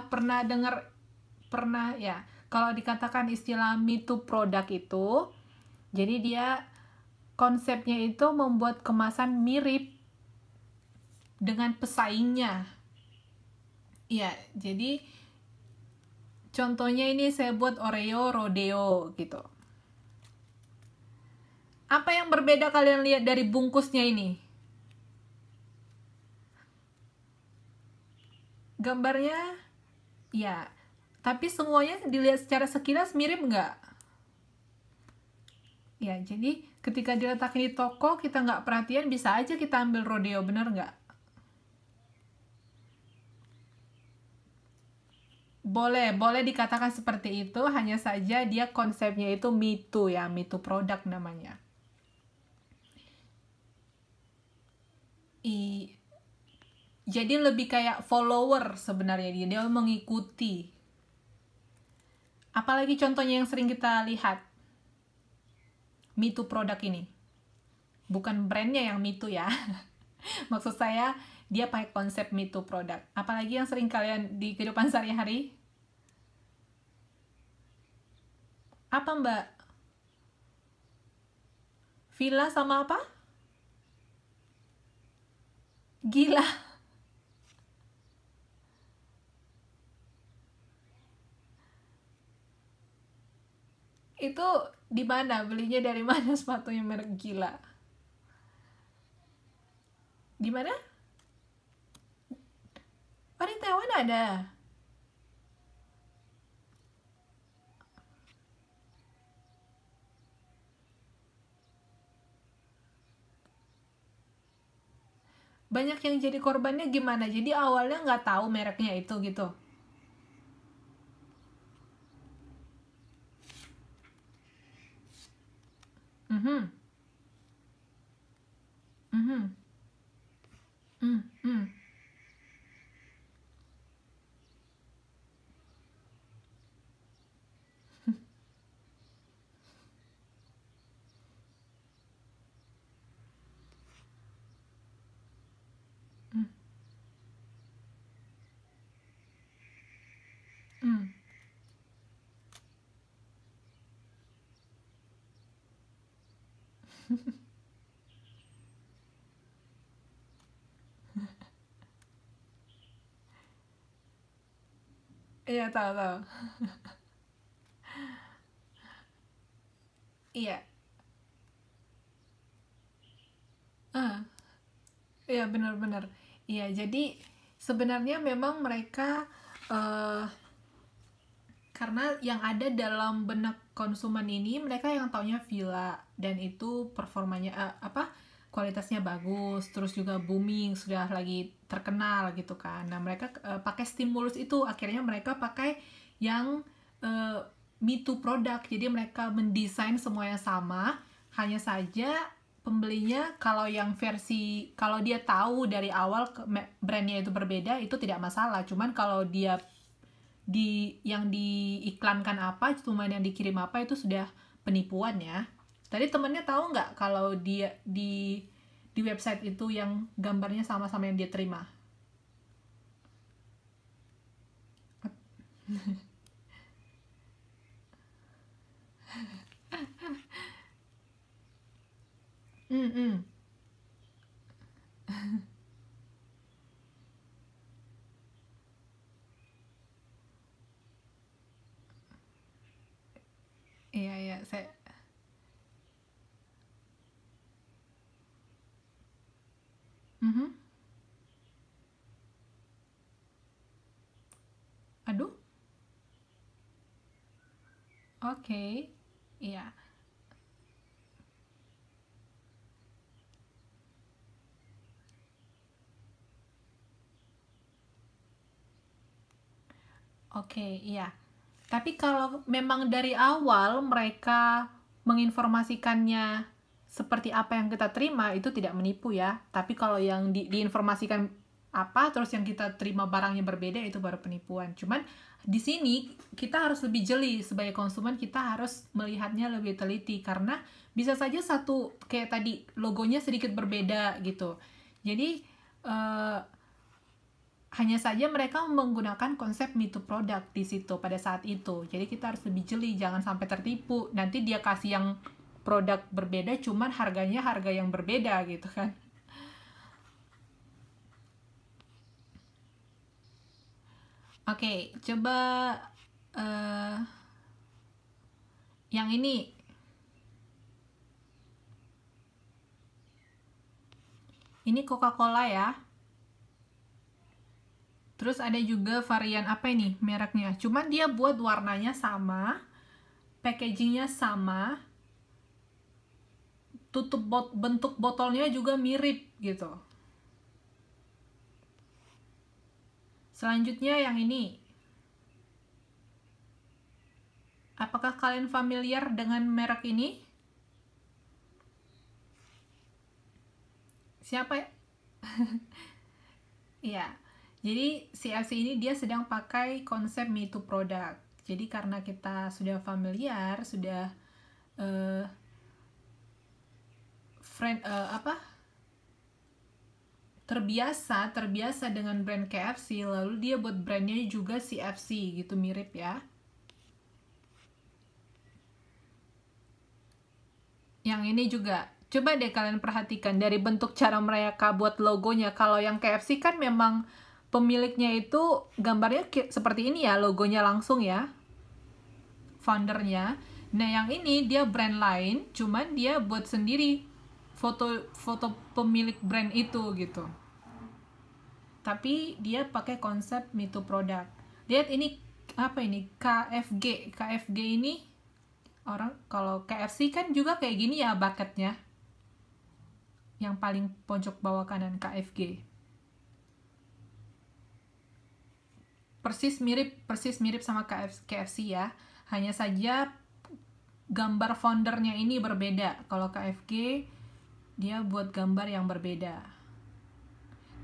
pernah dengar, pernah ya. Kalau dikatakan istilah Me Too product itu, jadi dia konsepnya itu membuat kemasan mirip dengan pesaingnya. Iya, jadi contohnya ini saya buat Oreo Rodeo gitu. Apa yang berbeda kalian lihat dari bungkusnya ini? Gambarnya ya, tapi semuanya dilihat secara sekilas mirip nggak? Ya, jadi ketika diletakin di toko, kita nggak perhatian, bisa aja kita ambil Rodeo, bener nggak? Boleh dikatakan seperti itu, hanya saja dia konsepnya itu Me Too ya, Me Too product namanya. I, jadi lebih kayak follower sebenarnya, dia mengikuti. Apalagi contohnya yang sering kita lihat, Me Too product ini. Bukan brandnya yang Me Too ya. Maksud saya, dia pakai konsep Me Too product. Apalagi yang sering kalian di kehidupan sehari-hari? Apa mbak? Villa sama apa? Gila. Itu di mana? Belinya dari mana sepatunya merek Gila? Di mana? Oh, di Taiwan ada. Banyak yang jadi korbannya gimana? Jadi awalnya nggak tahu mereknya itu gitu. Mhm. Mhm. Mhm. Mhm. Mhm. Iya, tahu tahu. Iya. Ah, iya benar-benar. Iya, jadi sebenarnya memang mereka eh karena yang ada dalam benak konsumen ini, mereka yang taunya Villa, dan itu performanya apa, kualitasnya bagus, terus juga booming, sudah lagi terkenal gitu kan. Nah, mereka pakai stimulus itu, akhirnya mereka pakai yang uh, Me Too product. Jadi mereka mendesain semuanya sama, hanya saja pembelinya kalau yang versi, kalau dia tahu dari awal brandnya itu berbeda, itu tidak masalah. Cuman kalau dia yang diiklankan apa, cuman yang dikirim apa, itu sudah penipuan ya. Tadi temennya tahu nggak kalau dia di website itu yang gambarnya sama-sama yang dia terima? Hmm. Iya, iya, saya. Mhm. Aduh, oke. Iya. Oke, iya. Tapi kalau memang dari awal mereka menginformasikannya seperti apa yang kita terima, itu tidak menipu ya. Tapi kalau yang diinformasikan apa, terus yang kita terima barangnya berbeda, itu baru penipuan. Cuman di sini kita harus lebih jeli sebagai konsumen, kita harus melihatnya lebih teliti karena bisa saja satu kayak tadi logonya sedikit berbeda gitu. Jadi eh, hanya saja mereka menggunakan konsep me to product di situ pada saat itu. Jadi kita harus lebih jeli, jangan sampai tertipu. Nanti dia kasih yang produk berbeda, cuman harganya harga yang berbeda gitu kan. Oke, coba eh yang ini. Ini Coca-Cola ya. Terus ada juga varian apa ini mereknya. Cuman dia buat warnanya sama, packagingnya sama, bentuk botolnya juga mirip gitu. Selanjutnya yang ini. Apakah kalian familiar dengan merek ini? Siapa ya? Iya. Jadi CFC ini dia sedang pakai konsep me to product. Jadi karena kita sudah familiar, sudah uh, terbiasa dengan brand KFC, lalu dia buat brandnya juga CFC gitu, mirip ya. Yang ini juga, coba deh kalian perhatikan dari bentuk cara mereka buat logonya. Kalau yang KFC kan memang pemiliknya itu gambarnya seperti ini ya, logonya langsung ya, foundernya. Nah yang ini dia brand lain, cuman dia buat sendiri foto pemilik brand itu gitu. Tapi dia pakai konsep me to product. Lihat ini apa ini, KFG ini. Orang kalau KFC kan juga kayak gini ya bucketnya, yang paling pojok bawah kanan KFG. Persis mirip sama KFC ya. Hanya saja gambar foundernya ini berbeda. Kalau KFG dia buat gambar yang berbeda.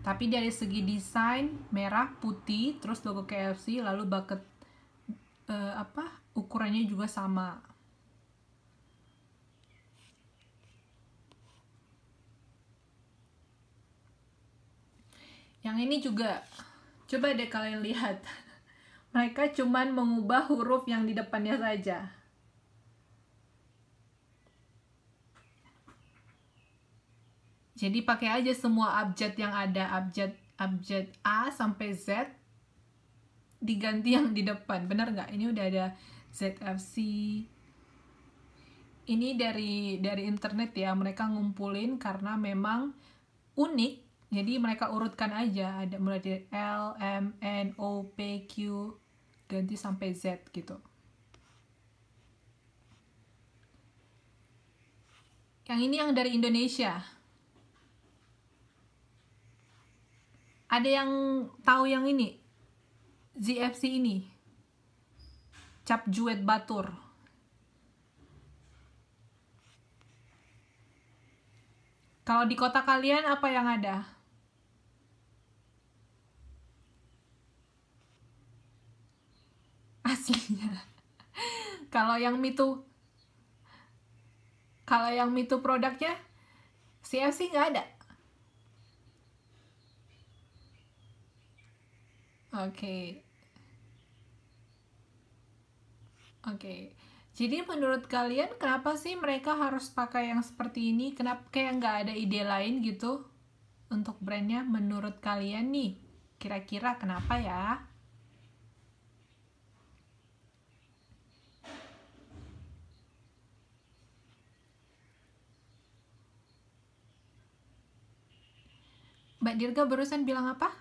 Tapi dari segi desain merah putih, terus logo KFC, lalu bucket ukurannya juga sama. Yang ini juga, coba deh kalian lihat. Mereka cuman mengubah huruf yang di depannya saja. Jadi pakai aja semua abjad yang ada, abjad A sampai Z, diganti yang di depan. Bener nggak? Ini udah ada ZFC. Ini dari internet ya, mereka ngumpulin karena memang unik. Jadi mereka urutkan aja, ada mulai dari L, M, N, O, P, Q, ganti sampai Z gitu. Yang ini yang dari Indonesia. Ada yang tahu yang ini? ZFC ini. Cap Juet Batur. Kalau di kota kalian apa yang ada? Aslinya. Kalau yang Me Too produknya CFC nggak ada. Oke. Oke. Jadi menurut kalian kenapa sih mereka harus pakai yang seperti ini? Kenapa kayak nggak ada ide lain gitu untuk brandnya? Menurut kalian nih, kira-kira kenapa ya? Mbak Dirga barusan bilang apa?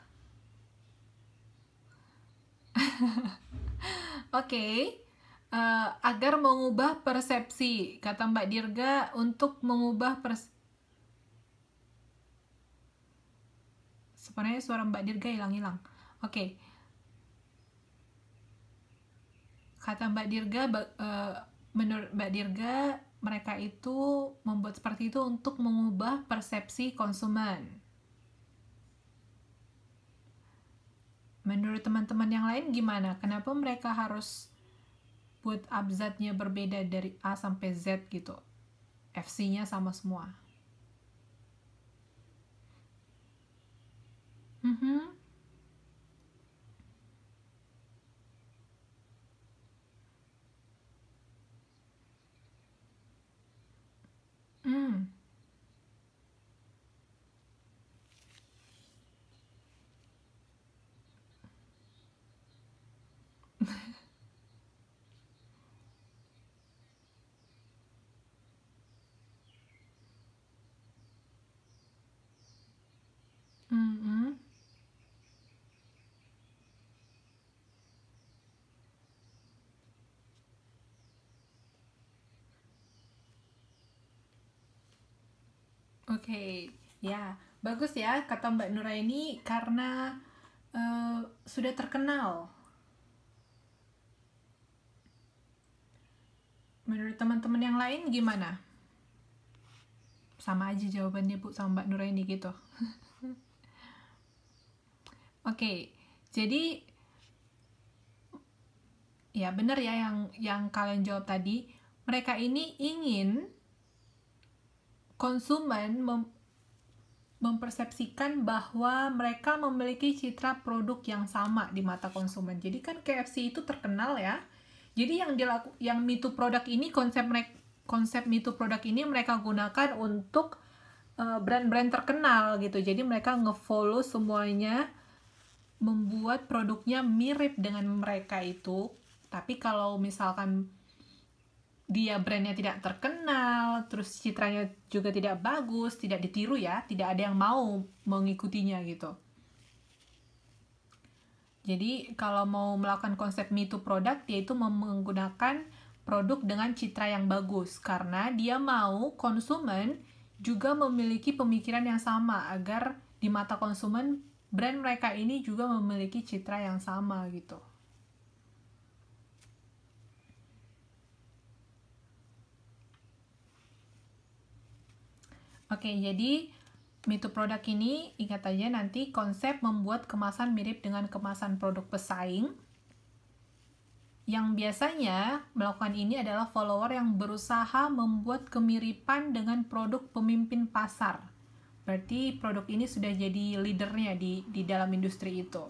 Oke. Agar mengubah persepsi, kata Mbak Dirga, untuk mengubah sebenarnya suara Mbak Dirga hilang-hilang. Oke. Kata Mbak Dirga, menurut Mbak Dirga, mereka itu membuat seperti itu untuk mengubah persepsi konsumen. Menurut teman-teman yang lain gimana? Kenapa mereka harus buat abjadnya berbeda dari A sampai Z gitu? FC-nya sama semua. Mhm. Hmm. Mhm. Oke, ya bagus ya kata Mbak Nuraini karena sudah terkenal. Menurut teman-teman yang lain gimana? Sama aja jawabannya Bu sama Mbak Nuraini gitu. Oke, jadi ya benar ya yang kalian jawab tadi. Mereka ini ingin konsumen mempersepsikan bahwa mereka memiliki citra produk yang sama di mata konsumen. Jadi kan KFC itu terkenal ya. Jadi yang Me Too produk ini konsep Me Too produk ini mereka gunakan untuk brand-brand terkenal gitu. Jadi mereka ngefollow semuanya, membuat produknya mirip dengan mereka itu. Tapi kalau misalkan dia brandnya tidak terkenal, terus citranya juga tidak bagus, tidak ditiru ya, tidak ada yang mau mengikutinya gitu. Jadi kalau mau melakukan konsep Me Too produk, yaitu menggunakan produk dengan citra yang bagus, karena dia mau konsumen juga memiliki pemikiran yang sama, agar di mata konsumen brand mereka ini juga memiliki citra yang sama gitu. Oke, jadi Me Too produk ini ingat aja nanti konsep membuat kemasan mirip dengan kemasan produk pesaing. Yang biasanya melakukan ini adalah follower yang berusaha membuat kemiripan dengan produk pemimpin pasar. Berarti produk ini sudah jadi leadernya di dalam industri itu.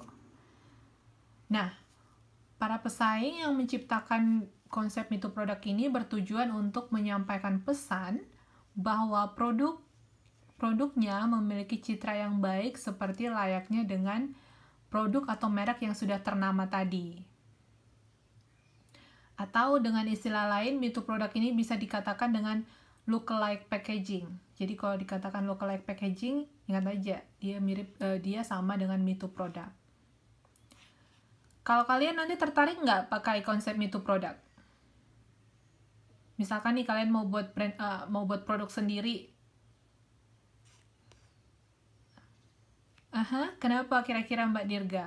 Nah, para pesaing yang menciptakan konsep Me Too produk ini bertujuan untuk menyampaikan pesan bahwa produknya memiliki citra yang baik seperti layaknya dengan produk atau merek yang sudah ternama tadi. Atau dengan istilah lain, Me Too produk ini bisa dikatakan dengan lookalike packaging. Jadi kalau dikatakan lookalike packaging, ingat aja dia sama dengan Me Too produk. Kalau kalian nanti tertarik nggak pakai konsep Me Too produk? Misalkan nih kalian mau buat produk sendiri. Kenapa kira-kira Mbak Dirga?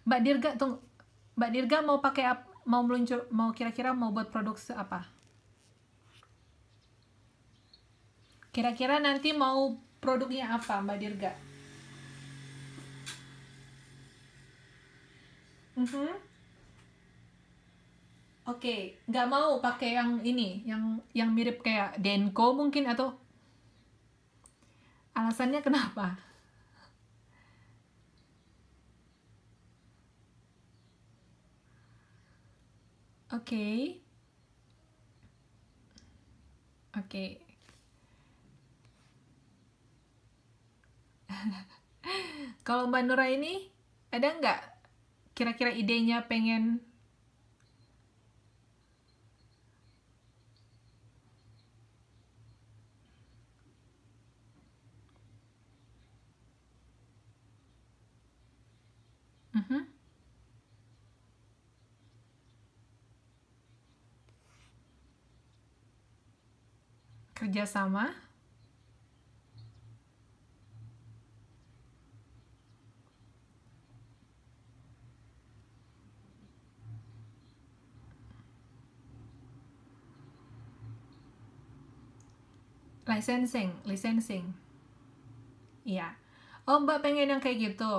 Mbak Dirga mau pakai kira-kira mau buat produk apa? Kira-kira nanti mau produknya apa, Mbak Dirga? Oke, nggak mau pakai yang ini, yang mirip kayak Denko mungkin, atau alasannya kenapa? Oke, oke. Kalau Mbak Nura ini ada nggak kira-kira idenya pengen? Mhm, kerjasama, licensing. Iya. Oh, Mbak pengen yang kayak gitu.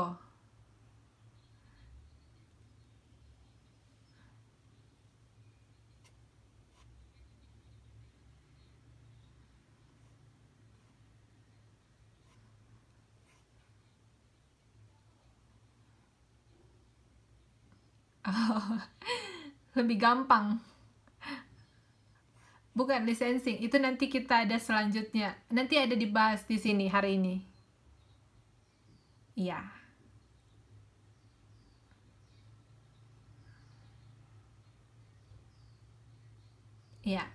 Oh, lebih gampang. Bukan licensing, itu nanti kita ada selanjutnya. Nanti ada dibahas di sini hari ini. Iya, iya.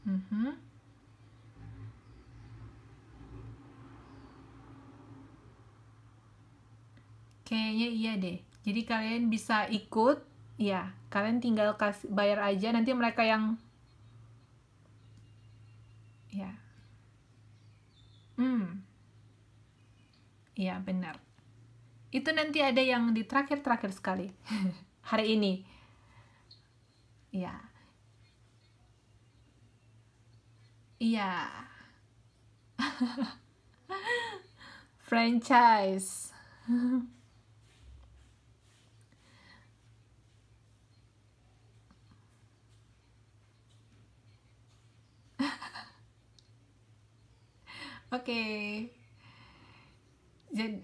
Mhm. Kayaknya iya deh. Jadi kalian bisa ikut, ya. Kalian tinggal kasih bayar aja, nanti mereka yang, ya. Hmm, iya benar. Itu nanti ada yang di terakhir-terakhir sekali. Hari ini. Iya. Iya. Franchise. Oke. Jadi,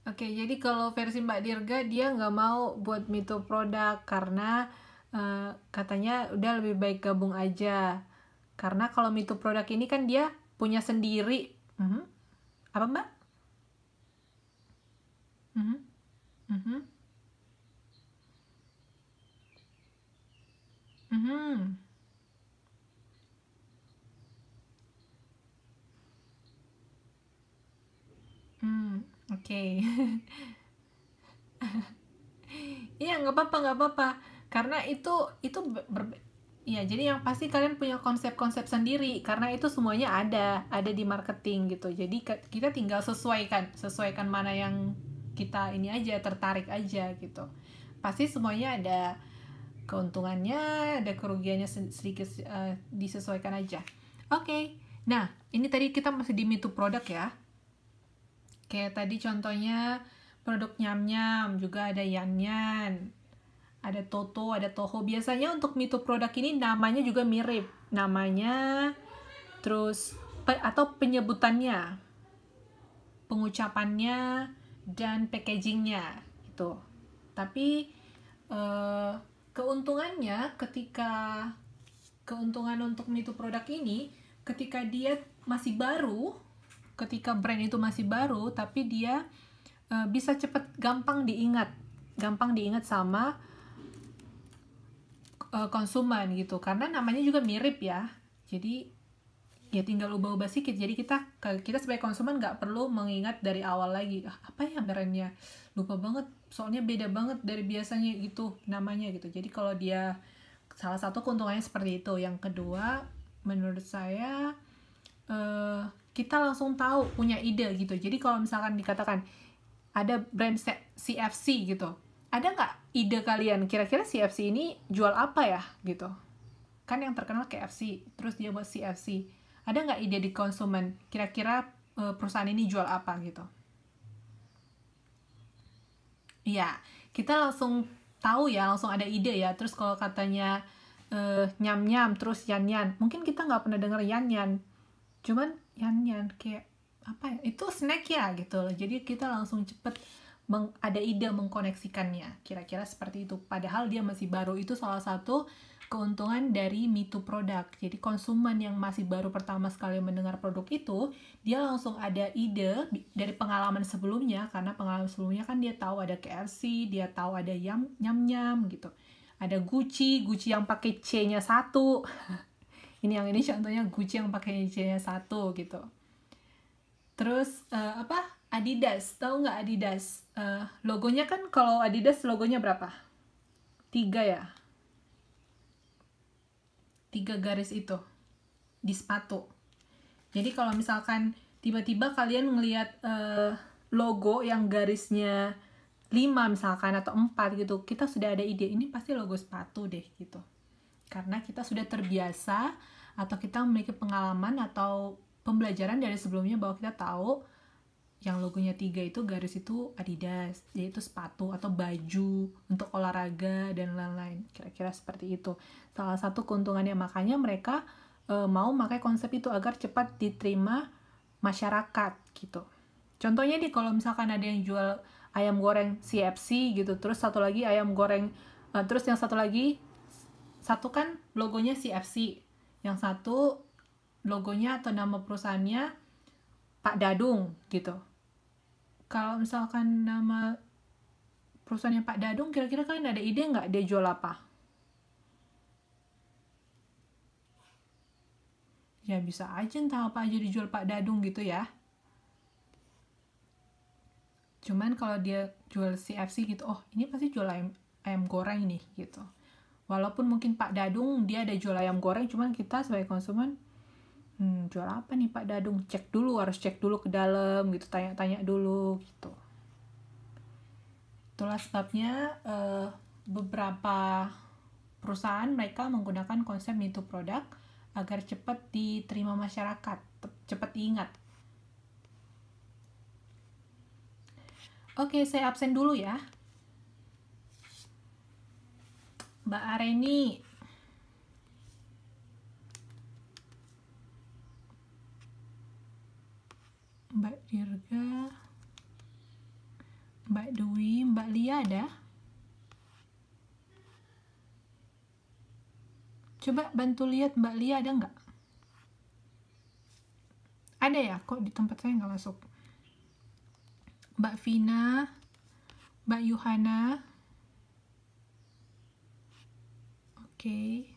oke, jadi kalau versi Mbak Dirga dia nggak mau buat Mito produk karena katanya udah lebih baik gabung aja. Karena kalau Mito produk ini kan dia punya sendiri. Mhm. Apa Mbak? Mhm. Mhm. Mhm. Hmm, oke. Iya, nggak apa-apa, nggak apa-apa. Karena itu ya, jadi yang pasti kalian punya konsep-konsep sendiri karena itu semuanya ada di marketing gitu. Jadi kita tinggal sesuaikan mana yang kita ini aja tertarik aja gitu. Pasti semuanya ada keuntungannya, ada kerugiannya sedikit, disesuaikan aja. Oke. Nah, ini tadi kita masih di Me Too produk ya. Kayak tadi contohnya produk nyam-nyam, juga ada yan-yan, ada Toto, ada Toho. Biasanya untuk Me Too produk ini namanya juga mirip. Namanya, terus atau penyebutannya, pengucapannya, dan packagingnya gitu. Tapi eh, keuntungannya keuntungan untuk Me Too produk ini ketika dia masih baru, ketika brand itu masih baru, tapi dia bisa cepet gampang diingat sama konsumen gitu, karena namanya juga mirip ya. Jadi ya tinggal ubah-ubah sedikit, jadi kita sebagai konsumen nggak perlu mengingat dari awal lagi, apa ya brandnya, lupa banget soalnya beda banget dari biasanya gitu namanya gitu. Jadi kalau dia, salah satu keuntungannya seperti itu. Yang kedua menurut saya, eh, kita langsung tahu, punya ide gitu. Jadi kalau misalkan dikatakan ada brand CFC gitu, ada nggak ide kalian kira-kira CFC ini jual apa ya gitu? Kan yang terkenal KFC, terus dia buat CFC. Ada nggak ide di konsumen kira-kira perusahaan ini jual apa gitu? Iya, kita langsung tahu ya, langsung ada ide ya. Terus kalau katanya nyam-nyam, terus yan-yan, mungkin kita nggak pernah dengar yan-yan, cuman yan-yan kayak apa ya, itu snack ya gitu loh. Jadi kita langsung cepet ada ide mengkoneksikannya, kira-kira seperti itu. Padahal dia masih baru. Itu salah satu keuntungan dari Me Too product. Jadi konsumen yang masih baru pertama sekali mendengar produk itu, dia langsung ada ide dari pengalaman sebelumnya, karena pengalaman sebelumnya kan dia tahu ada KFC, dia tahu ada nyam-nyam gitu. Ada Gucci yang pakai C-nya 1. Ini contohnya Gucci yang pakai C-nya 1 gitu. Terus Adidas, tahu nggak Adidas? Logonya kan, kalau Adidas logonya berapa? 3 ya? 3 garis itu di sepatu. Jadi kalau misalkan tiba-tiba kalian ngelihat logo yang garisnya 5 misalkan atau 4 gitu, kita sudah ada ide, ini pasti logo sepatu deh gitu. Karena kita sudah terbiasa atau kita memiliki pengalaman atau pembelajaran dari sebelumnya bahwa kita tahu yang logonya 3 itu garis itu Adidas, yaitu sepatu atau baju untuk olahraga dan lain-lain. Kira-kira seperti itu. Salah satu keuntungannya, makanya mereka mau pakai konsep itu agar cepat diterima masyarakat gitu. Contohnya nih, kalau misalkan ada yang jual ayam goreng CFC gitu, terus satu lagi ayam goreng, terus yang satu lagi, satu kan logonya CFC, yang satu logonya atau nama perusahaannya Pak Dadung gitu. Kalau misalkan nama perusahaannya Pak Dadung, kira-kira kalian ada ide nggak dia jual apa? Ya bisa aja entah apa aja dijual Pak Dadung gitu ya. Cuman kalau dia jual CFC gitu, oh ini pasti jual ayam goreng nih gitu. Walaupun mungkin Pak Dadung dia ada jual ayam goreng, cuman kita sebagai konsumen, jual apa nih Pak Dadung? Harus cek dulu ke dalam gitu, tanya-tanya dulu gitu. Itulah sebabnya beberapa perusahaan mereka menggunakan konsep Me Too product agar cepat diterima masyarakat, cepat diingat. Oke, saya absen dulu ya. Mbak Areni. Mbak Dirga. Mbak Dwi, Mbak Lia ada? Coba bantu lihat Mbak Lia ada nggak? Ada ya? Kok di tempat saya nggak masuk? Mbak Vina, Mbak Yuhana. Oke.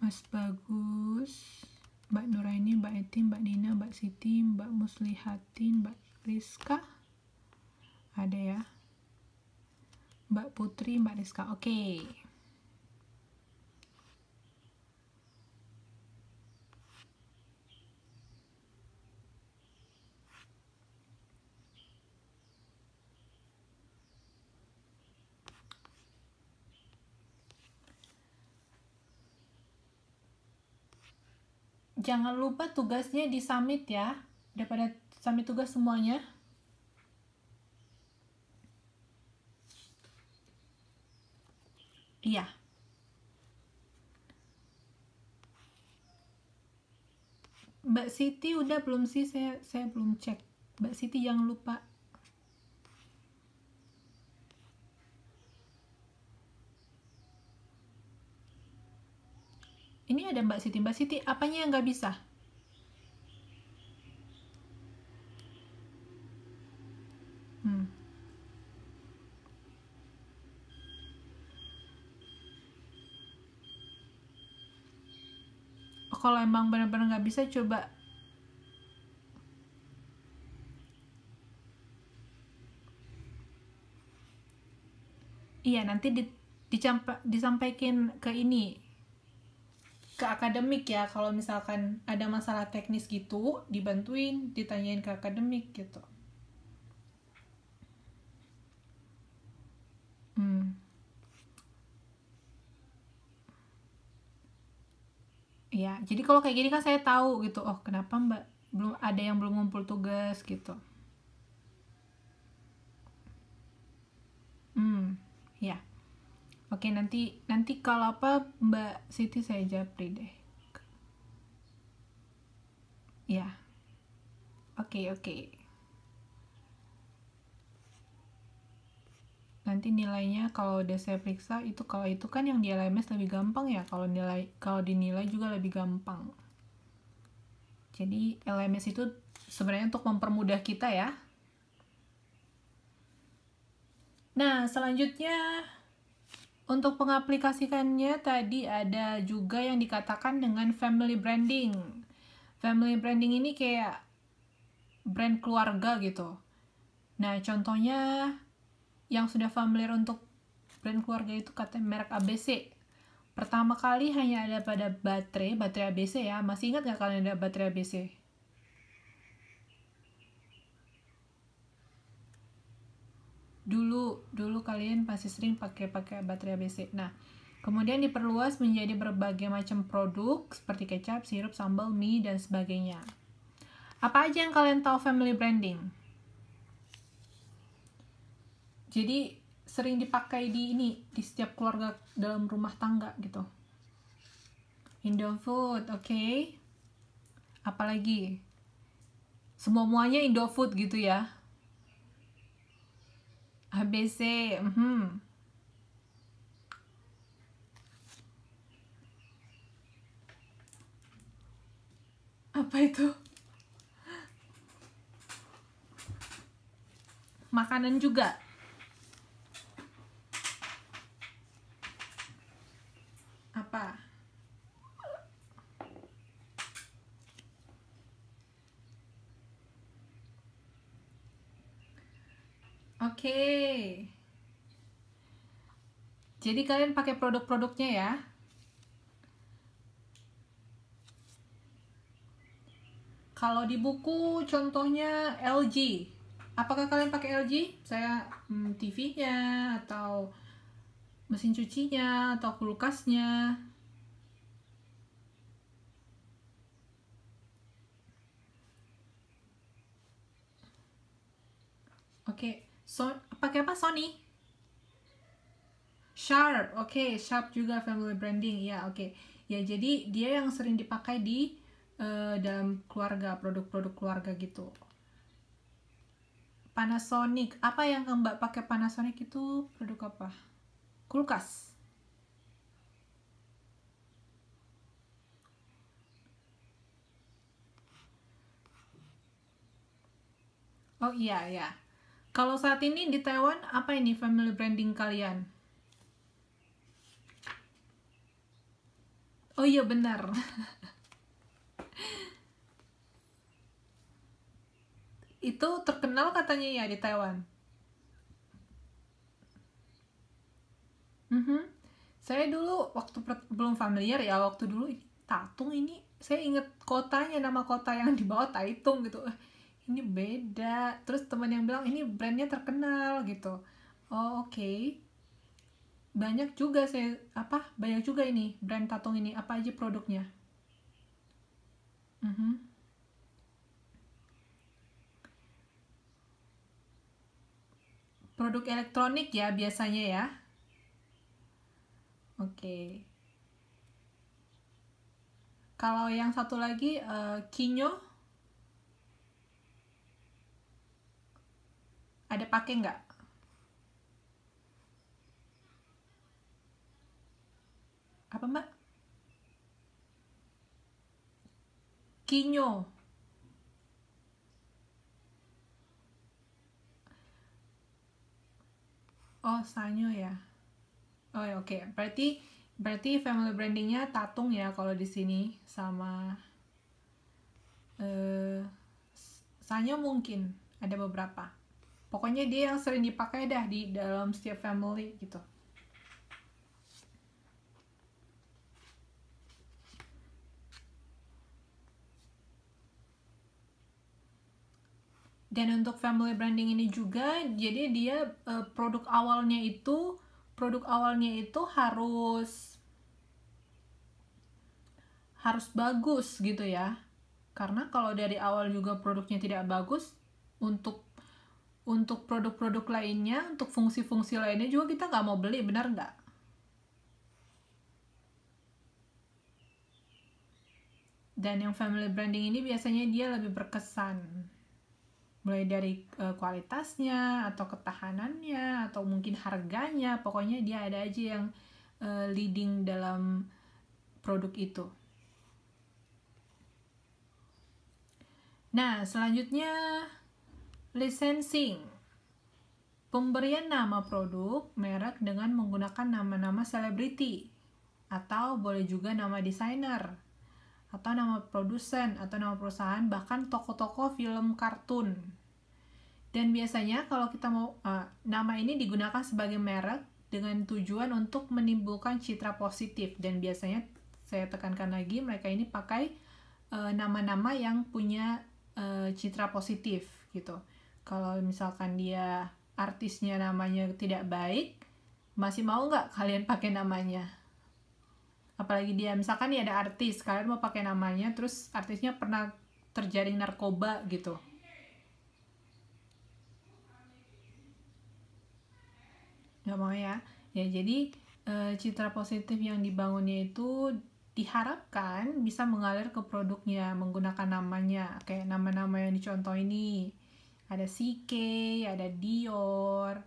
Mas Bagus, Mbak Nuraini, Mbak Eti, Mbak Nina, Mbak Siti, Mbak Muslihatin, Mbak Rizka. Ada ya? Mbak Putri, Mbak Rizka. Oke. Jangan lupa tugasnya di submit ya, daripada submit tugas semuanya. Iya. Mbak Siti udah belum sih? Saya belum cek. Mbak Siti jangan lupa. Ini ada Mbak Siti. Mbak Siti, apanya yang nggak bisa? Kalau emang benar-benar nggak bisa, coba iya nanti disampaikan ke ini, ke akademik ya, kalau misalkan ada masalah teknis gitu dibantuin, ditanyain ke akademik gitu. Ya, jadi kalau kayak gini kan saya tahu gitu, oh kenapa Mbak belum ada yang belum ngumpul tugas gitu. Ya. Oke, nanti kalau apa Mbak Siti saya japri deh. Ya. Oke. Nanti nilainya kalau udah saya periksa itu, kalau itu kan yang di LMS lebih gampang ya, kalau dinilai juga lebih gampang. Jadi LMS itu sebenarnya untuk mempermudah kita ya. Nah, selanjutnya untuk pengaplikasikannya tadi ada juga yang dikatakan dengan family branding. Family branding ini kayak brand keluarga gitu. Nah, contohnya yang sudah familiar untuk brand keluarga itu katanya merek ABC. Pertama kali hanya ada pada baterai ABC ya. Masih ingat nggak kalian ada baterai ABC? Dulu kalian pasti sering pakai baterai ABC. Nah, kemudian diperluas menjadi berbagai macam produk seperti kecap, sirup, sambal, mie, dan sebagainya. Apa aja yang kalian tahu family branding? Jadi sering dipakai di setiap keluarga dalam rumah tangga gitu. Indofood, oke. Apalagi? Semuanya Indofood gitu ya. ABC, Apa itu? Makanan juga. Apa? Oke. Jadi kalian pakai produk-produknya ya. Kalau di buku contohnya LG. Apakah kalian pakai LG? Saya TV-nya atau mesin cucinya atau kulkasnya. Oke. Pakai apa? Sony? Sharp. Oke, Sharp juga family branding. Ya, oke. Ya, jadi dia yang sering dipakai di dalam keluarga, produk-produk keluarga gitu. Panasonic. Apa yang Mbak pakai Panasonic itu produk apa? Kulkas. Oh iya ya. Kalau saat ini di Taiwan apa ini family branding kalian? Oh iya benar. Itu terkenal katanya ya di Taiwan. Saya dulu waktu belum familiar ya, waktu dulu Tatung ini saya inget kotanya, nama kota yang di bawah Taitung gitu. Ini beda. Terus teman yang bilang ini brandnya terkenal gitu. Oh oke. Banyak juga ini brand Tatung ini. Apa aja produknya? Produk elektronik ya biasanya ya. Oke. Kalau yang satu lagi Kinyo, ada pakai nggak? Apa Mbak? Kinyo. Oh, Sanyo ya. Oh, ya, oke. Berarti family brandingnya Tatung ya kalau di sini, sama Sanyo mungkin ada beberapa. Pokoknya dia yang sering dipakai dah di dalam setiap family gitu. Dan untuk family branding ini juga, jadi dia produk awalnya itu harus bagus gitu ya. Karena kalau dari awal juga produknya tidak bagus, untuk produk-produk lainnya, untuk fungsi-fungsi lainnya juga kita nggak mau beli, benar nggak? Dan yang family branding ini biasanya dia lebih berkesan, mulai dari kualitasnya atau ketahanannya atau mungkin harganya, pokoknya dia ada aja yang leading dalam produk itu. Nah, selanjutnya licensing, pemberian nama produk merek dengan menggunakan nama-nama selebriti, atau boleh juga nama desainer, atau nama produsen, atau nama perusahaan, bahkan toko-toko film kartun. Dan biasanya kalau kita mau nama ini digunakan sebagai merek dengan tujuan untuk menimbulkan citra positif, dan biasanya saya tekankan lagi, mereka ini pakai nama-nama yang punya citra positif gitu. Kalau misalkan dia artisnya namanya tidak baik, masih mau nggak kalian pakai namanya? Apalagi dia misalkan dia ada artis, kalian mau pakai namanya, terus artisnya pernah terjaring narkoba gitu, nggak mau ya. Ya jadi citra positif yang dibangunnya itu diharapkan bisa mengalir ke produknya menggunakan namanya, kayak nama-nama yang dicontoh ini. Ada CK, ada Dior,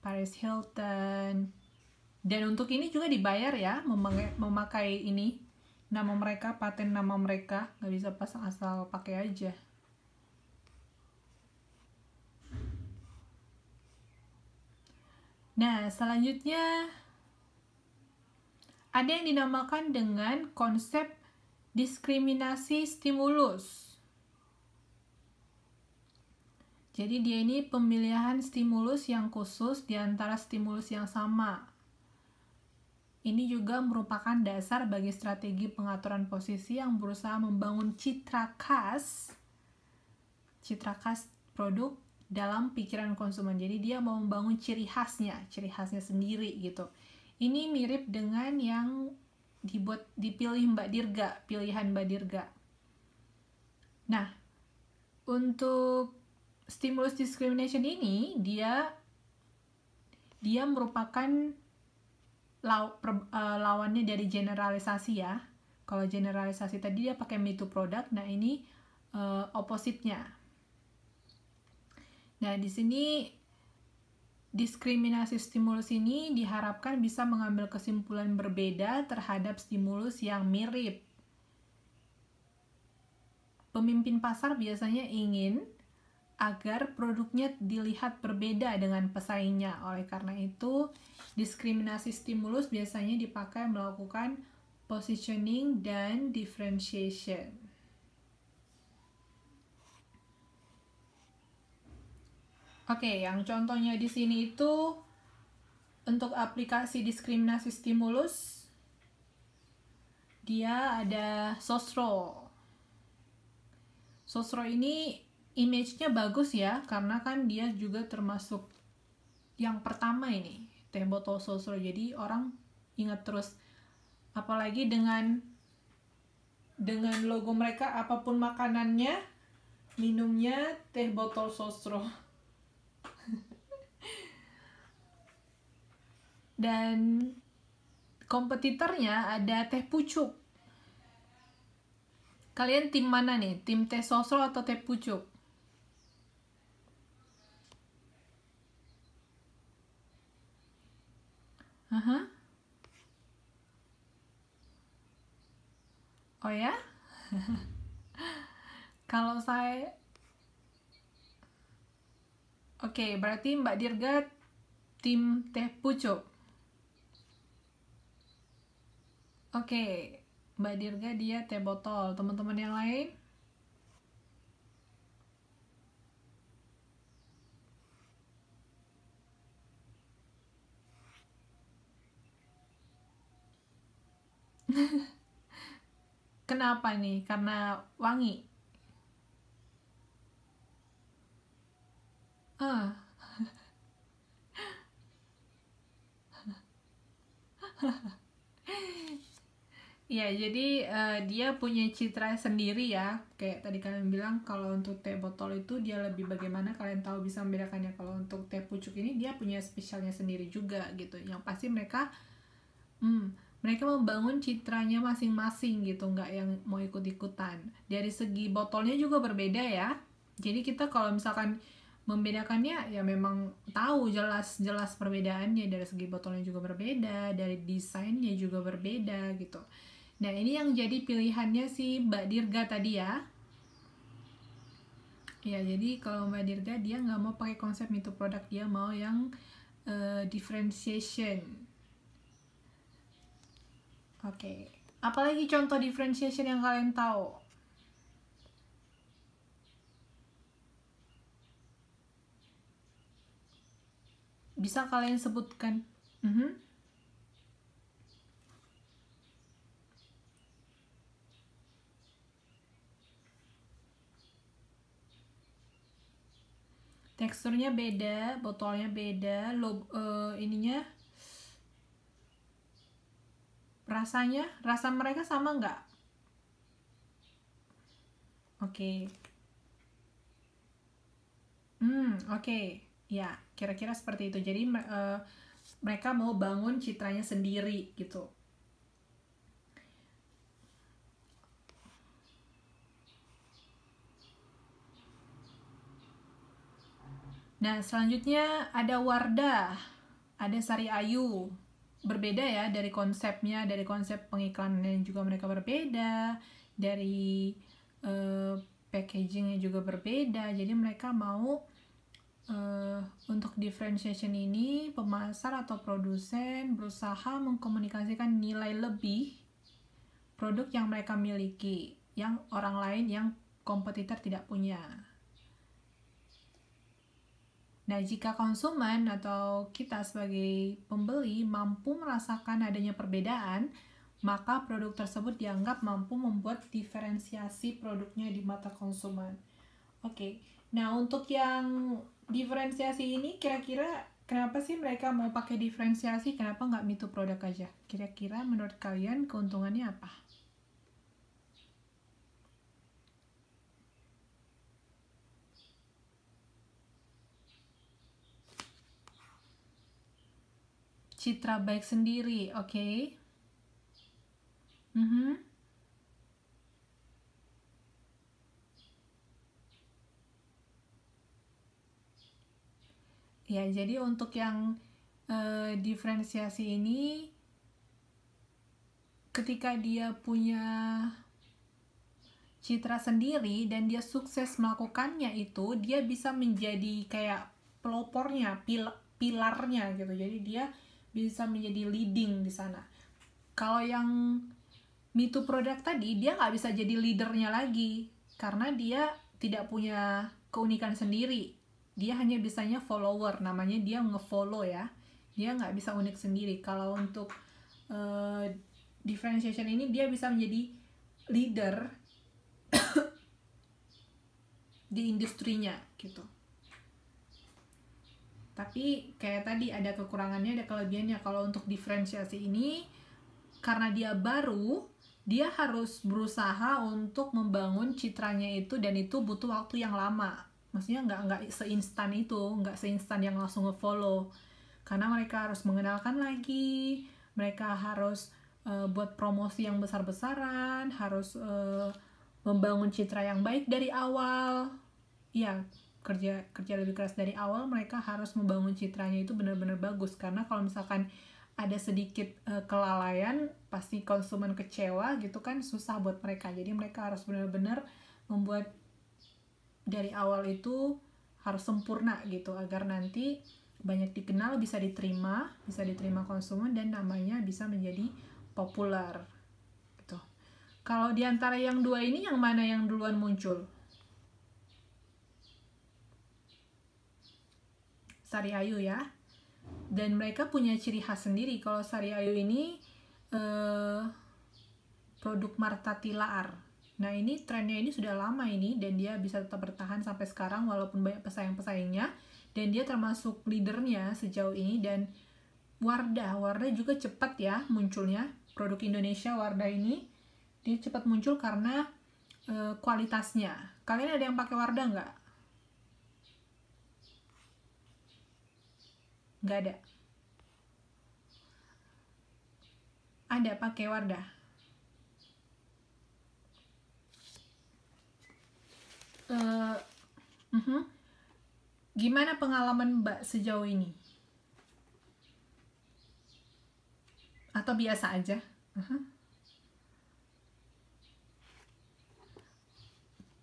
Paris Hilton. Dan untuk ini juga dibayar ya, memakai ini nama mereka, paten nama mereka, nggak bisa pasang asal pakai aja. Nah, selanjutnya ada yang dinamakan dengan konsep diskriminasi stimulus. Jadi dia ini pemilihan stimulus yang khusus di antara stimulus yang sama. Ini juga merupakan dasar bagi strategi pengaturan posisi yang berusaha membangun citra khas produk dalam pikiran konsumen. Jadi dia mau membangun ciri khasnya sendiri gitu. Ini mirip dengan yang dipilih Mbak Dirga, pilihan Mbak Dirga. Nah, untuk stimulus discrimination ini dia merupakan lawannya dari generalisasi ya. Kalau generalisasi tadi dia pakai me too product, nah ini opposite-nya. Nah, di sini diskriminasi stimulus ini diharapkan bisa mengambil kesimpulan berbeda terhadap stimulus yang mirip. Pemimpin pasar biasanya ingin agar produknya dilihat berbeda dengan pesaingnya. Oleh karena itu, diskriminasi stimulus biasanya dipakai melakukan positioning dan differentiation. Oke, yang contohnya di sini itu untuk aplikasi diskriminasi stimulus, dia ada Sosro. Sosro ini image-nya bagus ya, karena kan dia juga termasuk yang pertama ini, teh botol Sosro. Jadi orang ingat terus, apalagi dengan logo mereka, apapun makanannya, minumnya teh botol Sosro. Dan kompetitornya ada teh pucuk. Kalian tim mana nih? Tim teh Sosro atau teh pucuk? Oh ya? Kalau saya Oke, berarti Mbak Dirga tim teh pucuk. Oke, Mbak Dirga dia teh botol. Teman-teman yang lain? Kenapa nih? Karena wangi. Ah, ya, jadi dia punya citra sendiri ya. Kayak tadi kalian bilang kalau untuk teh botol itu dia lebih bagaimana kalian tahu bisa membedakannya. Kalau untuk teh pucuk ini dia punya spesialnya sendiri juga gitu. Yang pasti mereka mereka membangun citranya masing-masing gitu, nggak yang mau ikut-ikutan. Dari segi botolnya juga berbeda ya. Jadi kita kalau misalkan membedakannya ya memang tahu jelas-jelas perbedaannya, dari segi botolnya juga berbeda, dari desainnya juga berbeda gitu. Nah, ini yang jadi pilihannya si Mbak Dirga tadi ya. Ya, jadi kalau Mbak Dirga dia nggak mau pakai konsep itu produk, dia mau yang differentiation. Oke. Apalagi contoh differentiation yang kalian tahu? Bisa kalian sebutkan? Teksturnya beda, botolnya beda, ininya rasanya, rasa mereka sama nggak? Oke. Oke. Ya, kira-kira seperti itu. Jadi mereka mau bangun citranya sendiri gitu. Nah, selanjutnya ada Wardah, ada Sari Ayu. Berbeda ya dari konsepnya, dari konsep pengiklanannya juga mereka berbeda, dari packagingnya juga berbeda. Jadi mereka mau untuk differentiation ini, pemasar atau produsen berusaha mengkomunikasikan nilai lebih produk yang mereka miliki, yang orang lain, yang kompetitor tidak punya. Nah, jika konsumen atau kita sebagai pembeli mampu merasakan adanya perbedaan, maka produk tersebut dianggap mampu membuat diferensiasi produknya di mata konsumen. Oke, nah untuk yang diferensiasi ini kira-kira kenapa sih mereka mau pakai diferensiasi? Kenapa nggak me too produk aja? Kira-kira menurut kalian keuntungannya apa? Citra baik sendiri, oke. Ya, jadi untuk yang diferensiasi ini, ketika dia punya citra sendiri dan dia sukses melakukannya itu, dia bisa menjadi kayak pelopornya, pilarnya gitu. Jadi dia bisa menjadi leading di sana. Kalau yang me too produk tadi, dia nggak bisa jadi leadernya lagi karena dia tidak punya keunikan sendiri. Dia hanya bisanya follower, namanya dia nge-follow ya. Dia nggak bisa unik sendiri. Kalau untuk differentiation ini, dia bisa menjadi leader di industrinya gitu. Tapi kayak tadi ada kekurangannya, ada kelebihannya. Kalau untuk diferensiasi ini, karena dia baru, dia harus berusaha untuk membangun citranya itu, dan itu butuh waktu yang lama. Maksudnya nggak seinstan itu, nggak seinstan yang langsung nge-follow. Karena mereka harus mengenalkan lagi, mereka harus buat promosi yang besar-besaran, harus membangun citra yang baik dari awal. Ya, kerja lebih keras dari awal. Mereka harus membangun citranya itu benar-benar bagus, karena kalau misalkan ada sedikit kelalaian, pasti konsumen kecewa gitu kan, susah buat mereka. Jadi mereka harus benar-benar membuat dari awal itu harus sempurna gitu, agar nanti banyak dikenal, bisa diterima konsumen, dan namanya bisa menjadi populer gitu. Kalau diantara yang dua ini, yang mana yang duluan muncul? Sari Ayu ya. Dan mereka punya ciri khas sendiri. Kalau Sari Ayu ini produk Marta Tilaar. Nah, ini trennya ini sudah lama ini, dan dia bisa tetap bertahan sampai sekarang walaupun banyak pesaing-pesaingnya. dan dia termasuk leadernya sejauh ini. Dan Wardah juga cepat ya munculnya, produk Indonesia Wardah ini dia cepat muncul karena kualitasnya. Kalian ada yang pakai Wardah nggak? Nggak ada. Ada pakai Wardah. Gimana pengalaman Mbak sejauh ini? Atau biasa aja?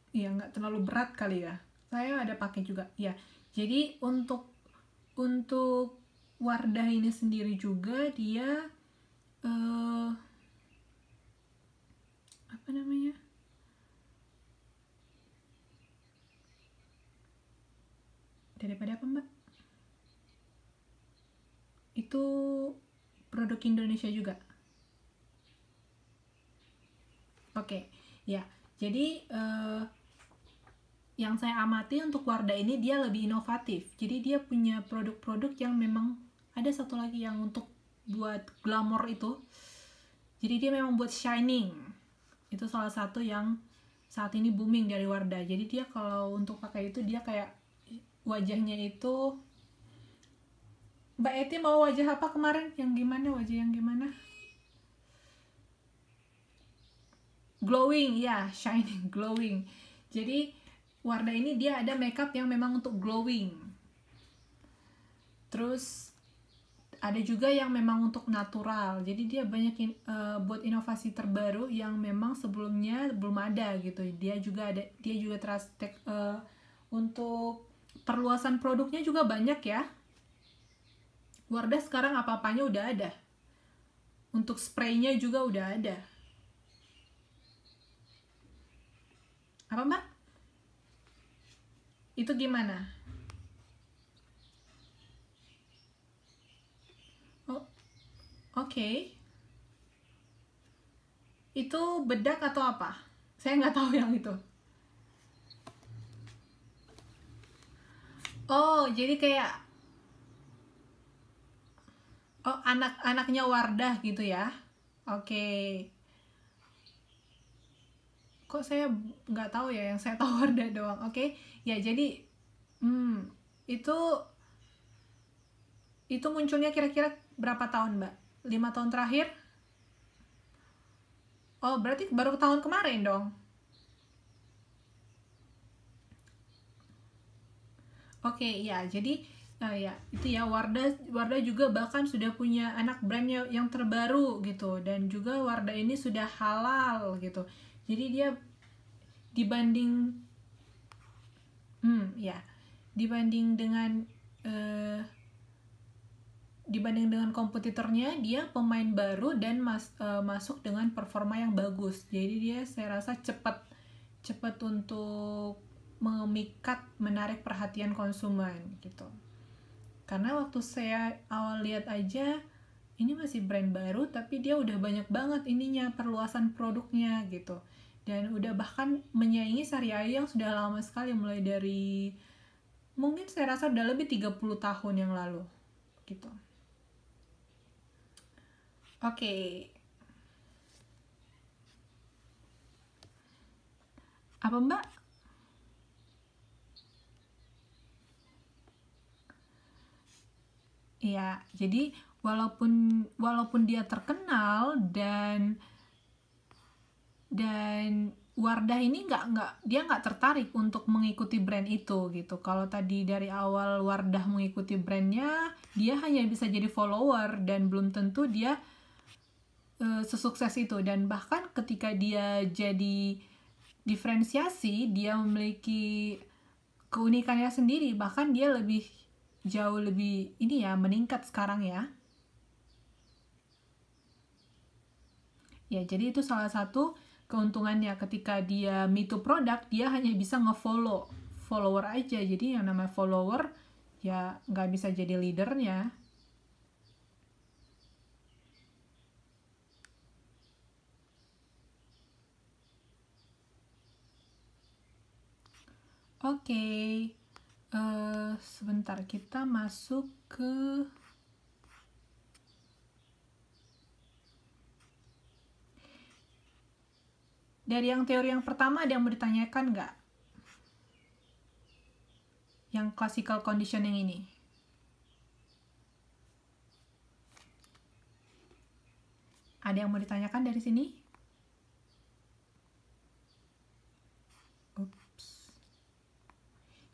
Iya, nggak terlalu berat kali ya. Saya ada pakai juga. Ya, jadi untuk Wardah ini sendiri juga dia apa namanya? Daripada apa, Mbak? Itu produk Indonesia juga. Oke, ya. Jadi yang saya amati untuk Wardah ini dia lebih inovatif. Jadi dia punya produk-produk yang memang ada satu lagi yang untuk buat glamor itu. Jadi dia memang buat shining. Itu salah satu yang saat ini booming dari Wardah. Jadi dia kalau untuk pakai itu dia kayak wajahnya itu. Mbak Eti mau wajah apa kemarin? Yang gimana? Wajah yang gimana? Glowing, ya, shining, glowing. Jadi Wardah ini dia ada makeup yang memang untuk glowing. Terus ada juga yang memang untuk natural. Jadi dia banyak buat inovasi terbaru yang memang sebelumnya belum ada gitu. Dia juga untuk perluasan produknya juga banyak ya. Wardah sekarang apa-apanya udah ada. Untuk spraynya juga udah ada. Apa, Mbak? Itu gimana? Oh, oke. Itu bedak atau apa? Saya nggak tahu yang itu. Oh, jadi kayak anak-anaknya Wardah gitu ya? Oke. Kok saya nggak tahu ya, yang saya tahu Wardah doang. Oke. Ya, jadi itu munculnya kira-kira berapa tahun, Mbak? 5 tahun terakhir? Oh, berarti baru tahun kemarin dong. Oke, ya. Jadi ya itu ya, Wardah juga bahkan sudah punya anak brandnya yang terbaru gitu, dan juga Wardah ini sudah halal gitu. Jadi dia dibanding dibanding dengan kompetitornya, dia pemain baru dan masuk dengan performa yang bagus. Jadi dia saya rasa cepat untuk menarik perhatian konsumen gitu. Karena waktu saya awal lihat aja, ini masih brand baru tapi dia udah banyak banget ininya, perluasan produknya gitu. Dan udah bahkan menyaingi Sari-Ayu yang sudah lama sekali, mulai dari mungkin saya rasa udah lebih 30 tahun yang lalu gitu. Oke. Apa, Mbak? Iya, jadi walaupun dia terkenal dan Wardah ini dia nggak tertarik untuk mengikuti brand itu gitu. Kalau tadi dari awal Wardah mengikuti brandnya, dia hanya bisa jadi follower dan belum tentu dia sesukses itu. Dan bahkan ketika dia jadi diferensiasi, dia memiliki keunikannya sendiri, bahkan dia jauh lebih ini ya, meningkat sekarang ya. Ya, jadi itu salah satu keuntungannya. Ketika dia me too produk, dia hanya bisa follower aja. Jadi yang namanya follower ya nggak bisa jadi leadernya. Oke. Sebentar, kita masuk ke dari yang teori yang pertama, ada yang mau ditanyakan nggak? Yang classical conditioning ini. Ada yang mau ditanyakan dari sini? Ups.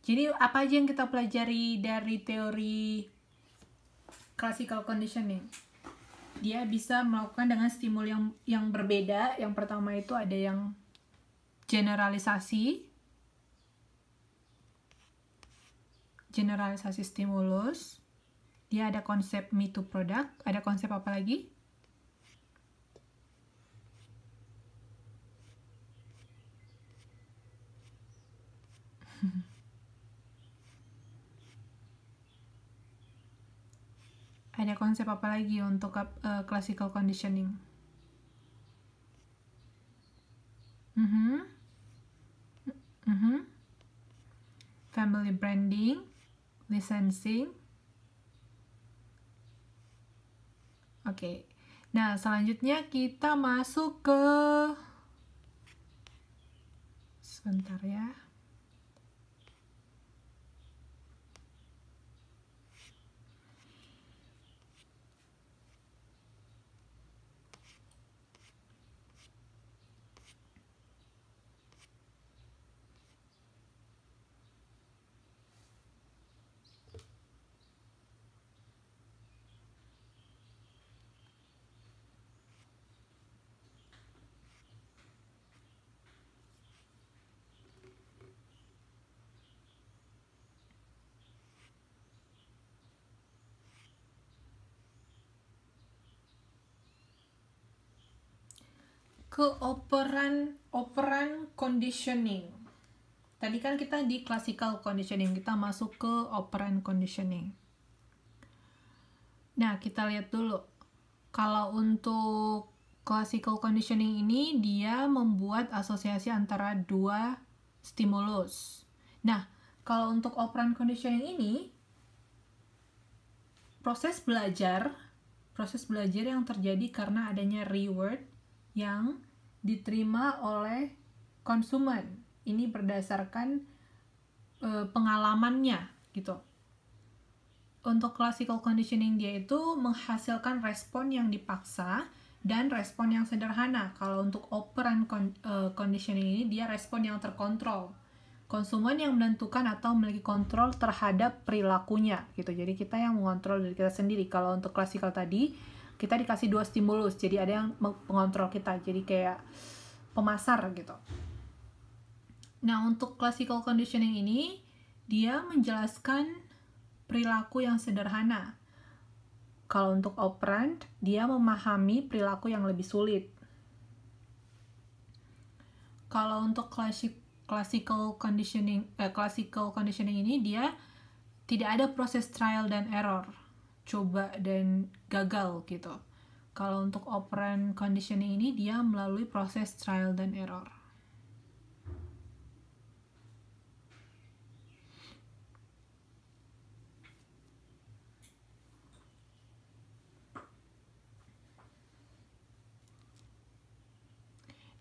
Jadi apa aja yang kita pelajari dari teori classical conditioning? Dia bisa melakukan dengan stimul yang berbeda. Yang pertama itu ada yang generalisasi stimulus. Dia ada konsep me to product. Ada konsep apa lagi? Ada konsep apa lagi untuk classical conditioning? Family branding, licensing. Oke. Nah, selanjutnya kita masuk ke sebentar ya. Ke operan conditioning. Tadi kan kita di classical conditioning, kita masuk ke operan conditioning. Nah, kita lihat dulu. Kalau untuk classical conditioning ini, dia membuat asosiasi antara dua stimulus. Nah, kalau untuk operan conditioning ini, proses belajar yang terjadi karena adanya reward yang diterima oleh konsumen. Ini berdasarkan pengalamannya gitu. Untuk classical conditioning dia itu menghasilkan respon yang dipaksa dan respon yang sederhana. Kalau untuk operan conditioning ini dia respon yang terkontrol. Konsumen yang menentukan atau memiliki kontrol terhadap perilakunya gitu. Jadi kita yang mengontrol diri kita sendiri. Kalau untuk classical tadi kita dikasih dua stimulus, jadi ada yang mengontrol kita, jadi kayak pemasar gitu. Nah, untuk classical conditioning ini dia menjelaskan perilaku yang sederhana. Kalau untuk operand, dia memahami perilaku yang lebih sulit. Kalau untuk classical conditioning ini dia tidak ada proses trial dan error, coba dan gagal gitu. Kalau untuk operand conditioning ini dia melalui proses trial dan error.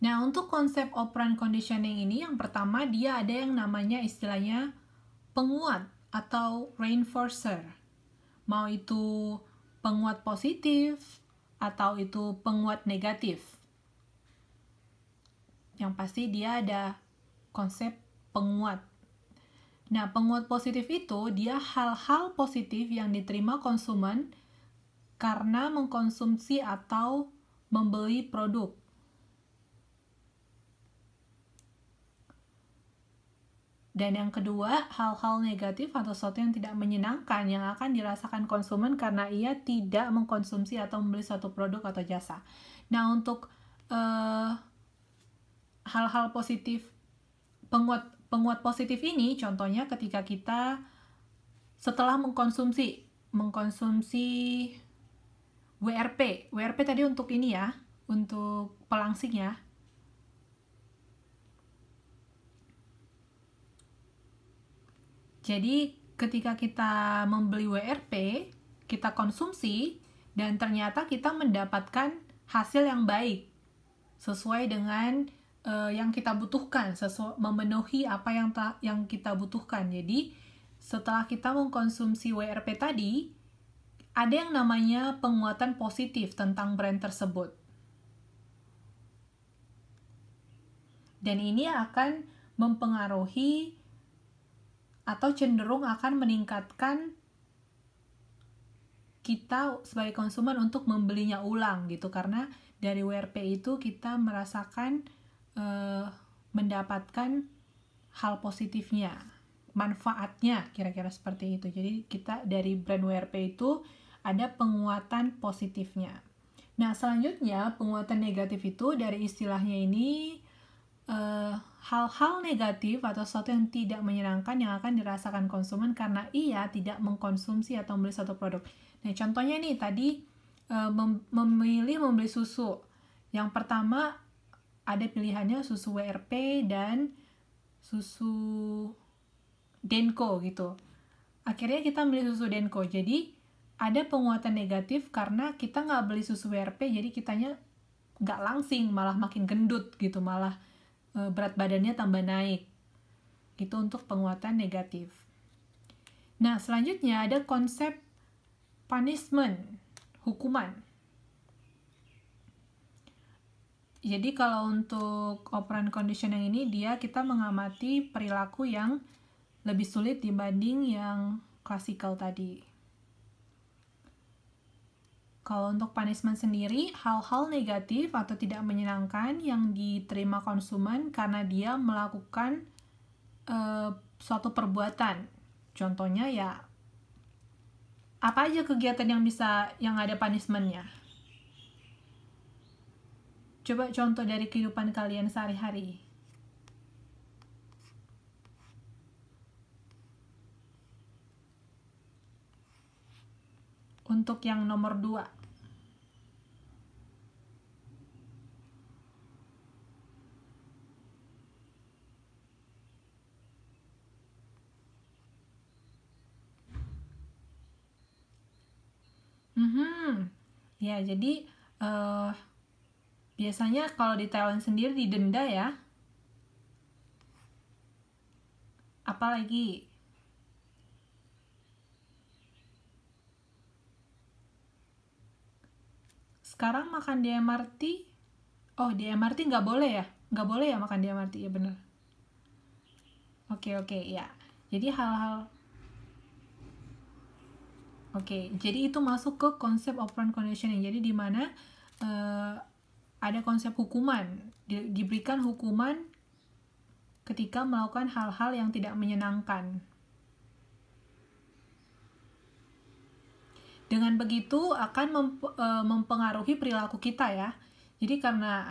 Nah, untuk konsep operand conditioning ini, yang pertama dia ada yang namanya istilahnya penguat atau reinforcer. Mau itu penguat positif atau itu penguat negatif. Yang pasti dia ada konsep penguat. Nah, penguat positif itu dia hal-hal positif yang diterima konsumen karena mengkonsumsi atau membeli produk. Dan yang kedua, hal-hal negatif atau sesuatu yang tidak menyenangkan yang akan dirasakan konsumen karena ia tidak mengkonsumsi atau membeli suatu produk atau jasa. Nah, untuk hal-hal positif, penguat positif ini, contohnya ketika kita setelah mengkonsumsi WRP. WRP tadi untuk ini ya, untuk pelangsing ya. Jadi ketika kita membeli WRP, kita konsumsi, dan ternyata kita mendapatkan hasil yang baik, sesuai dengan yang kita butuhkan, memenuhi apa yang kita butuhkan. Jadi setelah kita mengkonsumsi WRP tadi, ada yang namanya penguatan positif tentang brand tersebut. Dan ini akan mempengaruhi atau cenderung akan meningkatkan kita sebagai konsumen untuk membelinya ulang gitu, karena dari WRP itu kita merasakan mendapatkan hal positifnya, manfaatnya, kira-kira seperti itu. Jadi kita dari brand WRP itu ada penguatan positifnya. Nah, selanjutnya penguatan negatif itu dari istilahnya ini hal-hal negatif atau sesuatu yang tidak menyenangkan yang akan dirasakan konsumen karena ia tidak mengkonsumsi atau membeli suatu produk. Nah, contohnya nih tadi memilih membeli susu. Yang pertama ada pilihannya susu WRP dan susu Denko gitu. Akhirnya kita beli susu Denko. Jadi ada penguatan negatif karena kita nggak beli susu WRP, jadi kitanya nggak langsing, malah makin gendut gitu, malah berat badannya tambah naik. Itu untuk penguatan negatif. Nah, selanjutnya ada konsep punishment, hukuman. Jadi kalau untuk operant conditioning ini kita mengamati perilaku yang lebih sulit dibanding yang klasikal tadi. Kalau untuk punishment sendiri, hal-hal negatif atau tidak menyenangkan yang diterima konsumen karena dia melakukan suatu perbuatan. Contohnya ya, apa aja kegiatan yang ada punishment-nya? Coba contoh dari kehidupan kalian sehari-hari. Untuk yang nomor 2. Ya, jadi biasanya kalau di Thailand sendiri didenda ya. Apalagi? Sekarang makan di MRT, di MRT nggak boleh ya? Nggak boleh ya makan di MRT, ya bener. Oke, ya. Jadi jadi itu masuk ke konsep operant conditioning. Jadi di mana ada konsep hukuman, diberikan hukuman ketika melakukan hal-hal yang tidak menyenangkan. Dengan begitu akan mempengaruhi perilaku kita ya. Jadi karena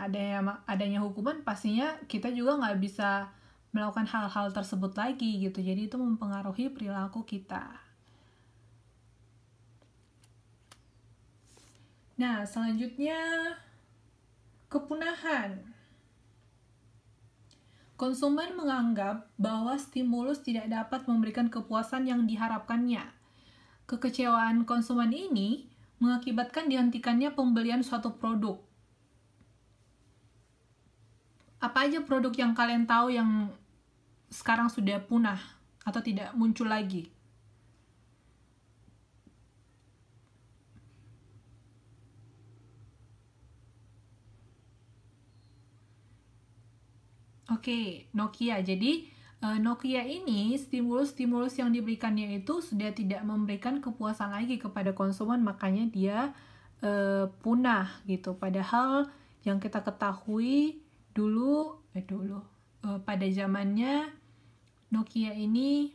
adanya hukuman, pastinya kita juga nggak bisa melakukan hal-hal tersebut lagi gitu. Jadi itu mempengaruhi perilaku kita. Nah, selanjutnya kepunahan. Konsumen menganggap bahwa stimulus tidak dapat memberikan kepuasan yang diharapkannya. Kekecewaan konsumen ini mengakibatkan dihentikannya pembelian suatu produk. Apa aja produk yang kalian tahu yang sekarang sudah punah atau tidak muncul lagi? Oke, Nokia. Jadi Nokia ini stimulus-stimulus yang diberikannya itu sudah tidak memberikan kepuasan lagi kepada konsumen, makanya dia punah gitu. Padahal yang kita ketahui dulu pada zamannya Nokia ini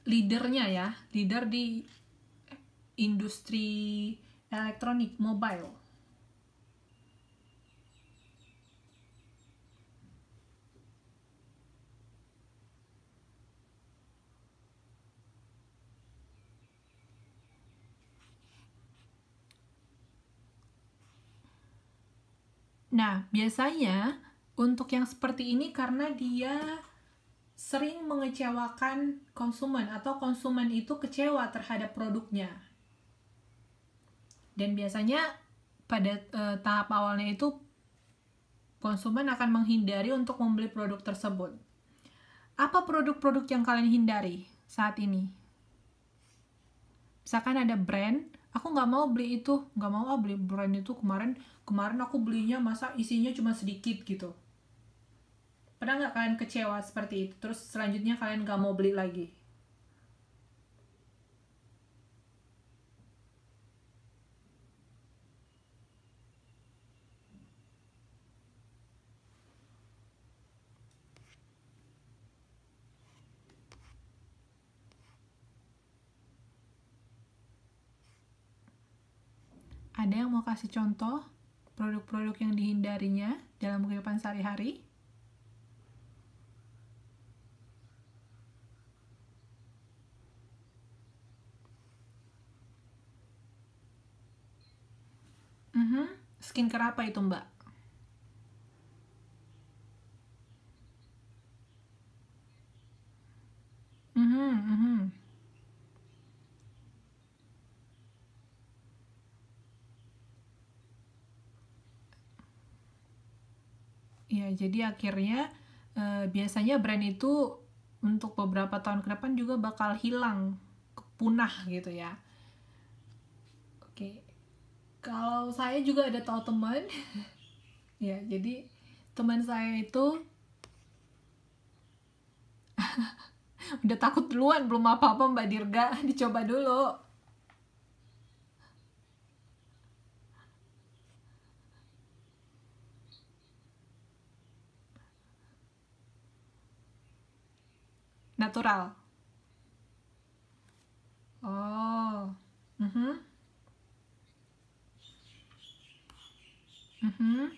leader di industri elektronik mobile. Nah, biasanya untuk yang seperti ini karena dia sering mengecewakan konsumen atau konsumen itu kecewa terhadap produknya. Dan biasanya pada tahap awalnya itu konsumen akan menghindari untuk membeli produk tersebut. Apa produk-produk yang kalian hindari saat ini? Misalkan ada brand, aku nggak mau beli itu, nggak mau beli brand itu, kemarin aku belinya masa isinya cuma sedikit gitu. Pernah nggak kalian kecewa seperti itu? Terus selanjutnya kalian nggak mau beli lagi? Ada yang mau kasih contoh produk-produk yang dihindarinya dalam kehidupan sehari-hari? Skincare apa itu, Mbak? Ya, jadi akhirnya biasanya brand itu untuk beberapa tahun ke depan juga bakal hilang, punah gitu ya. Oke. Kalau saya juga ada tahu teman, ya, jadi teman saya itu udah takut duluan, belum apa-apa Mbak Dirga, dicoba dulu. Natural. Oh. Mhm. Mhm.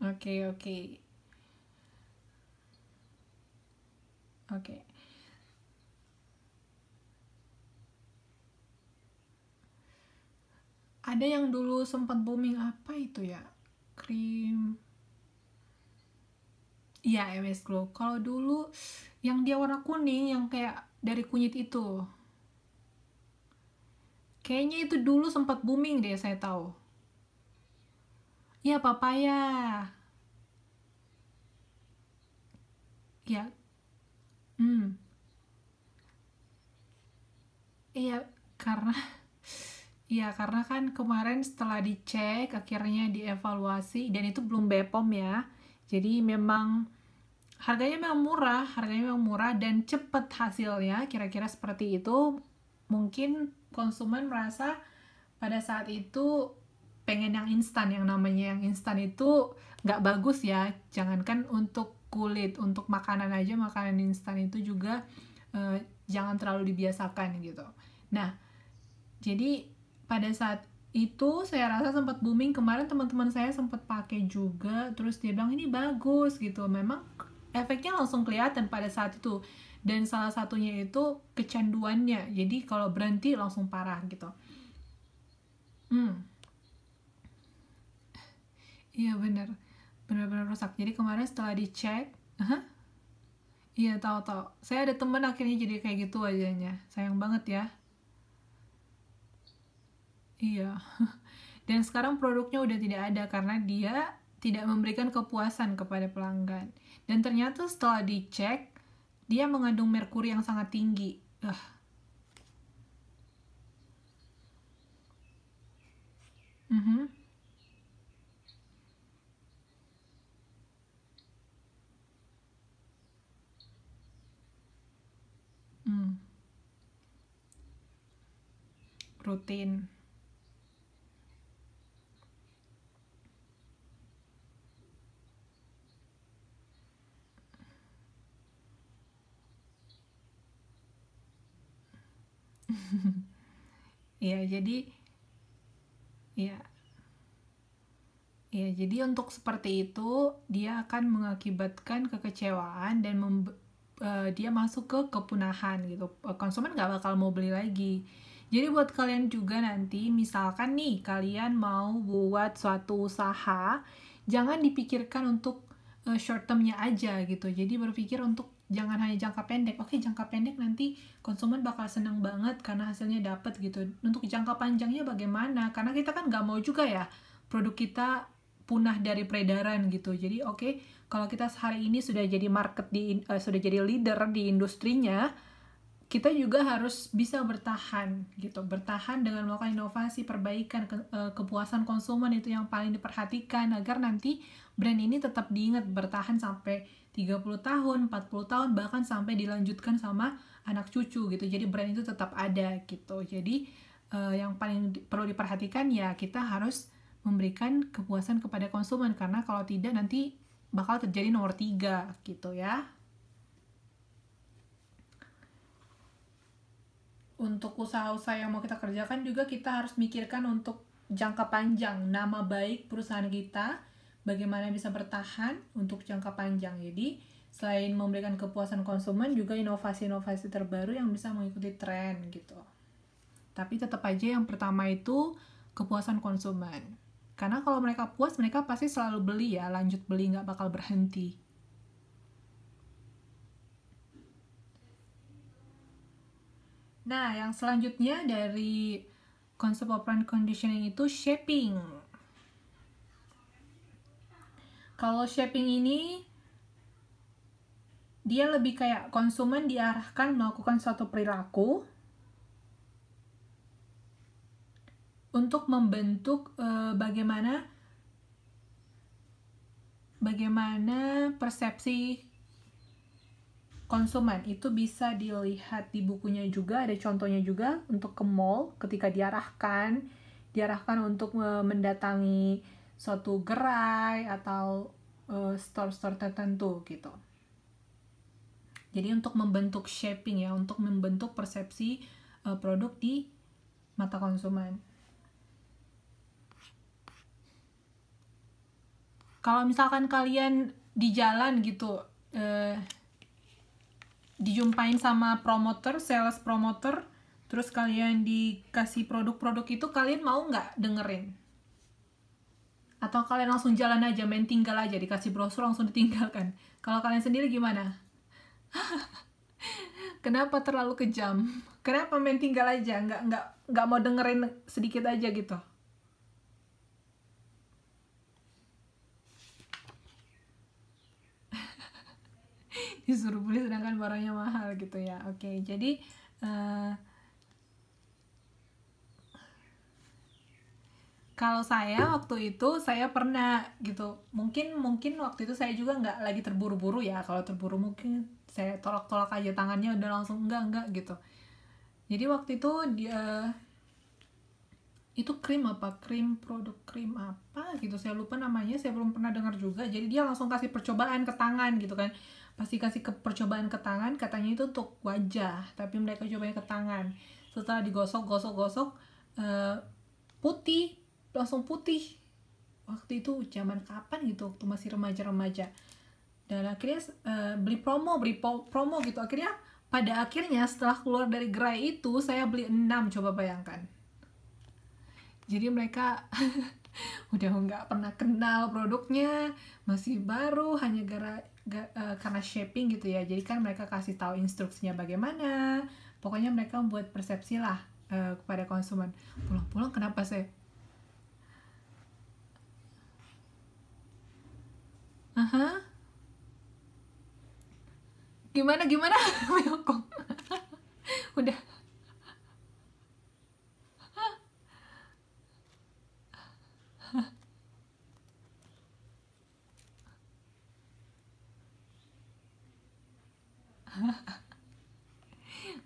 Oke, oke. Oke. Ada yang dulu sempat booming, apa itu ya? Krim. Iya, MS Glow. Kalau dulu yang dia warna kuning yang kayak dari kunyit itu. Kayaknya itu dulu sempat booming deh, saya tahu. Iya, papaya. Ya, hmm. Iya, karena iya, karena kan kemarin setelah dicek akhirnya dievaluasi dan itu belum BPOM ya. Jadi harganya memang murah dan cepet hasilnya, kira-kira seperti itu. Mungkin konsumen merasa pada saat itu pengen yang instan, yang namanya yang instan itu nggak bagus ya, jangankan untuk kulit, untuk makanan aja, makanan instan itu juga jangan terlalu dibiasakan gitu. Nah, jadi pada saat itu saya rasa sempat booming, kemarin teman-teman saya sempat pakai juga, terus dia bilang ini bagus gitu. Memang efeknya langsung kelihatan pada saat itu, dan salah satunya itu kecanduannya, jadi kalau berhenti langsung parah gitu. hmm iya, bener, benar-benar rusak. Jadi kemarin setelah dicek, iya, tahu-tahu saya ada temen akhirnya jadi kayak gitu wajahnya, sayang banget ya. Iya. Dan sekarang produknya udah tidak ada karena dia tidak memberikan kepuasan kepada pelanggan. Dan ternyata setelah dicek, dia mengandung merkuri yang sangat tinggi. Mhm. Hmm. Rutin. Iya, jadi ya, ya, jadi untuk seperti itu dia akan mengakibatkan kekecewaan dan dia masuk ke kepunahan gitu. Konsumen nggak bakal mau beli lagi. Jadi buat kalian juga nanti, misalkan nih kalian mau buat suatu usaha, jangan dipikirkan untuk short termnya aja gitu. Jadi berpikir untuk jangan hanya jangka pendek. Oke, jangka pendek nanti konsumen bakal senang banget karena hasilnya dapet gitu. Untuk jangka panjangnya bagaimana? Karena kita kan nggak mau juga ya produk kita punah dari peredaran gitu. Jadi oke, kalau kita hari ini sudah jadi sudah jadi leader di industrinya, kita juga harus bisa bertahan gitu, bertahan dengan melakukan inovasi, perbaikan, kepuasan konsumen itu yang paling diperhatikan agar nanti brand ini tetap diingat, bertahan sampai 30 tahun, 40 tahun, bahkan sampai dilanjutkan sama anak cucu gitu. Jadi brand itu tetap ada gitu. Jadi yang paling perlu diperhatikan ya kita harus memberikan kepuasan kepada konsumen, karena kalau tidak nanti bakal terjadi nomor 3 gitu ya. Untuk usaha-usaha yang mau kita kerjakan juga kita harus mikirkan untuk jangka panjang, nama baik perusahaan kita, bagaimana bisa bertahan untuk jangka panjang. Jadi selain memberikan kepuasan konsumen, juga inovasi-inovasi terbaru yang bisa mengikuti tren gitu. Tapi tetap aja yang pertama itu kepuasan konsumen. Karena kalau mereka puas, mereka pasti selalu beli ya, lanjut beli, nggak bakal berhenti. Nah, yang selanjutnya dari konsep operant conditioning itu shaping. Kalau shaping ini dia lebih kayak konsumen diarahkan melakukan suatu perilaku untuk membentuk bagaimana persepsi konsumen. Itu bisa dilihat di bukunya juga, ada contohnya juga untuk ke mall ketika diarahkan untuk mendatangi suatu gerai atau store-store tertentu gitu. Jadi untuk membentuk shaping ya, untuk membentuk persepsi produk di mata konsumen. Kalau misalkan kalian di jalan gitu dijumpain sama promoter, sales promoter, terus kalian dikasih produk-produk itu, kalian mau nggak dengerin? Atau kalian langsung jalan aja, main tinggal aja, dikasih brosur langsung ditinggalkan? Kalau kalian sendiri gimana? Kenapa terlalu kejam? Kenapa main tinggal aja, nggak mau dengerin sedikit aja gitu? Disuruh beli sedangkan barangnya mahal gitu ya. Oke, jadi kalau saya waktu itu saya pernah gitu, mungkin waktu itu saya juga nggak lagi terburu-buru ya. Kalau terburu mungkin saya tolak-tolak aja tangannya, udah langsung enggak gitu. Jadi waktu itu dia itu produk krim apa gitu, saya lupa namanya, saya belum pernah dengar juga. Jadi dia langsung kasih percobaan ke tangan gitu kan, pasti kasih percobaan ke tangan, katanya itu untuk wajah, tapi mereka cobain ke tangan. Setelah digosok putih, langsung putih. Waktu itu zaman kapan gitu, waktu masih remaja. Dan akhirnya beli promo gitu. Akhirnya pada akhirnya setelah keluar dari gerai itu saya beli 6, coba bayangkan. Jadi mereka udah nggak pernah kenal produknya, masih baru, hanya karena shaping gitu ya. Jadi kan mereka kasih tahu instruksinya bagaimana, pokoknya mereka membuat persepsi lah kepada konsumen. Pulang-pulang kenapa saya gimana Miyoko? Udah.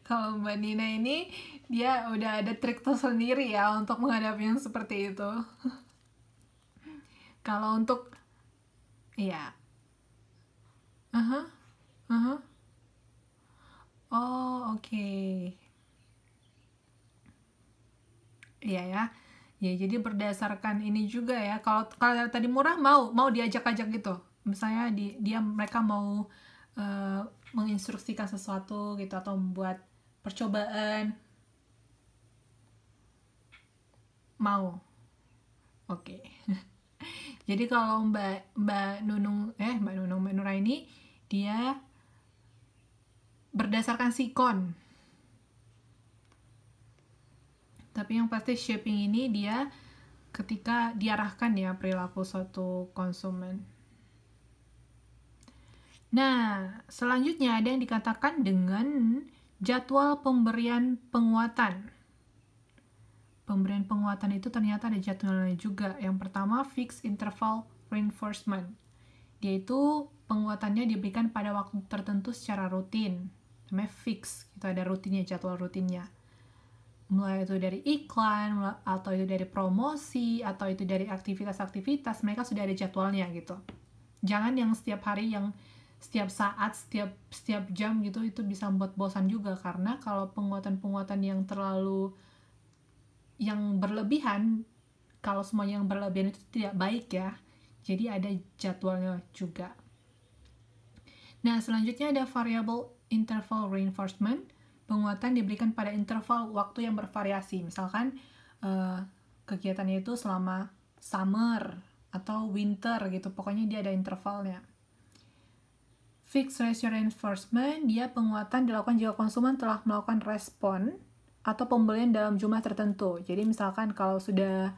Kalau Mbak Nina ini dia udah ada trik tersendiri ya untuk menghadapi yang seperti itu. Kalau untuk iya. Oh, oke. Iya ya. Ya, jadi berdasarkan ini juga ya. Kalau tadi murah mau diajak-ajak gitu. Misalnya mereka mau menginstruksikan sesuatu gitu atau membuat percobaan. Mau. Oke. Jadi kalau Mbak Nuraini dia berdasarkan sikon. Tapi yang pasti shaping ini dia ketika diarahkan ya perilaku suatu konsumen. Nah, selanjutnya ada yang dikatakan dengan jadwal pemberian penguatan. Pemberian penguatan itu ternyata ada jadwalnya juga. Yang pertama, fixed interval reinforcement. Yaitu penguatannya diberikan pada waktu tertentu secara rutin. Namanya fix, itu ada rutinnya, jadwal rutinnya. Mulai itu dari iklan, atau itu dari promosi, atau itu dari aktivitas-aktivitas, mereka sudah ada jadwalnya gitu. Jangan yang setiap hari, yang setiap saat, setiap jam gitu, itu bisa membuat bosan juga. Karena kalau penguatan-penguatan yang berlebihan, kalau semuanya yang berlebihan itu tidak baik ya. Jadi ada jadwalnya juga. Nah, selanjutnya ada variable interval reinforcement. Penguatan diberikan pada interval waktu yang bervariasi. Misalkan kegiatannya itu selama summer atau winter gitu. Pokoknya dia ada intervalnya. Fixed ratio reinforcement, dia penguatan dilakukan jika konsumen telah melakukan respon atau pembelian dalam jumlah tertentu. Jadi misalkan kalau sudah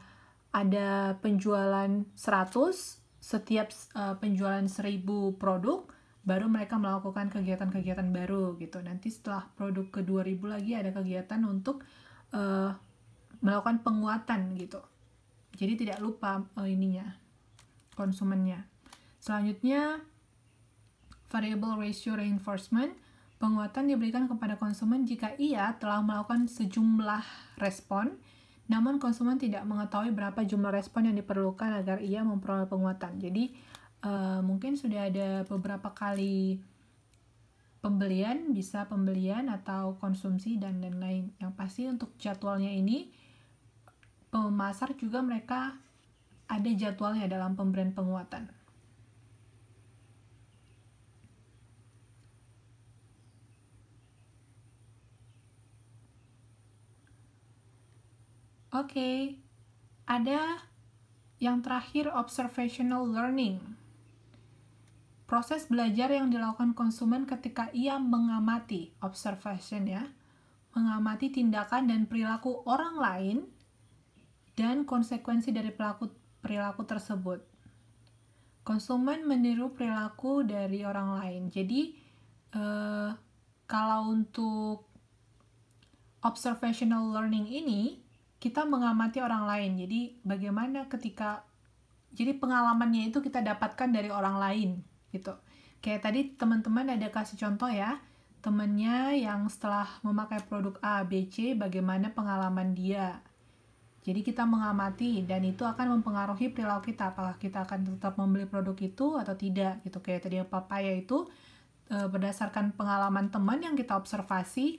ada penjualan 100, setiap penjualan 1000 produk, baru mereka melakukan kegiatan-kegiatan baru gitu. Nanti setelah produk ke 2000 lagi ada kegiatan untuk melakukan penguatan gitu. Jadi tidak lupa konsumennya. Selanjutnya, variable ratio reinforcement. Penguatan diberikan kepada konsumen jika ia telah melakukan sejumlah respon, namun konsumen tidak mengetahui berapa jumlah respon yang diperlukan agar ia memperoleh penguatan. Jadi, mungkin sudah ada beberapa kali pembelian, bisa pembelian atau konsumsi dan lain-lain. Yang pasti untuk jadwalnya ini, pemasar juga mereka ada jadwalnya dalam pemberian penguatan. Oke, ada yang terakhir observational learning. Proses belajar yang dilakukan konsumen ketika ia mengamati, observation ya, mengamati tindakan dan perilaku orang lain dan konsekuensi dari perilaku tersebut. Konsumen meniru perilaku dari orang lain. Jadi, kalau untuk observational learning ini, kita mengamati orang lain. Jadi bagaimana jadi pengalamannya itu kita dapatkan dari orang lain gitu. Kayak tadi teman-teman ada kasih contoh ya, temennya yang setelah memakai produk A, B, C, bagaimana pengalaman dia. Jadi kita mengamati dan itu akan mempengaruhi perilaku kita, apakah kita akan tetap membeli produk itu atau tidak gitu. Kayak tadi papaya itu berdasarkan pengalaman teman yang kita observasi,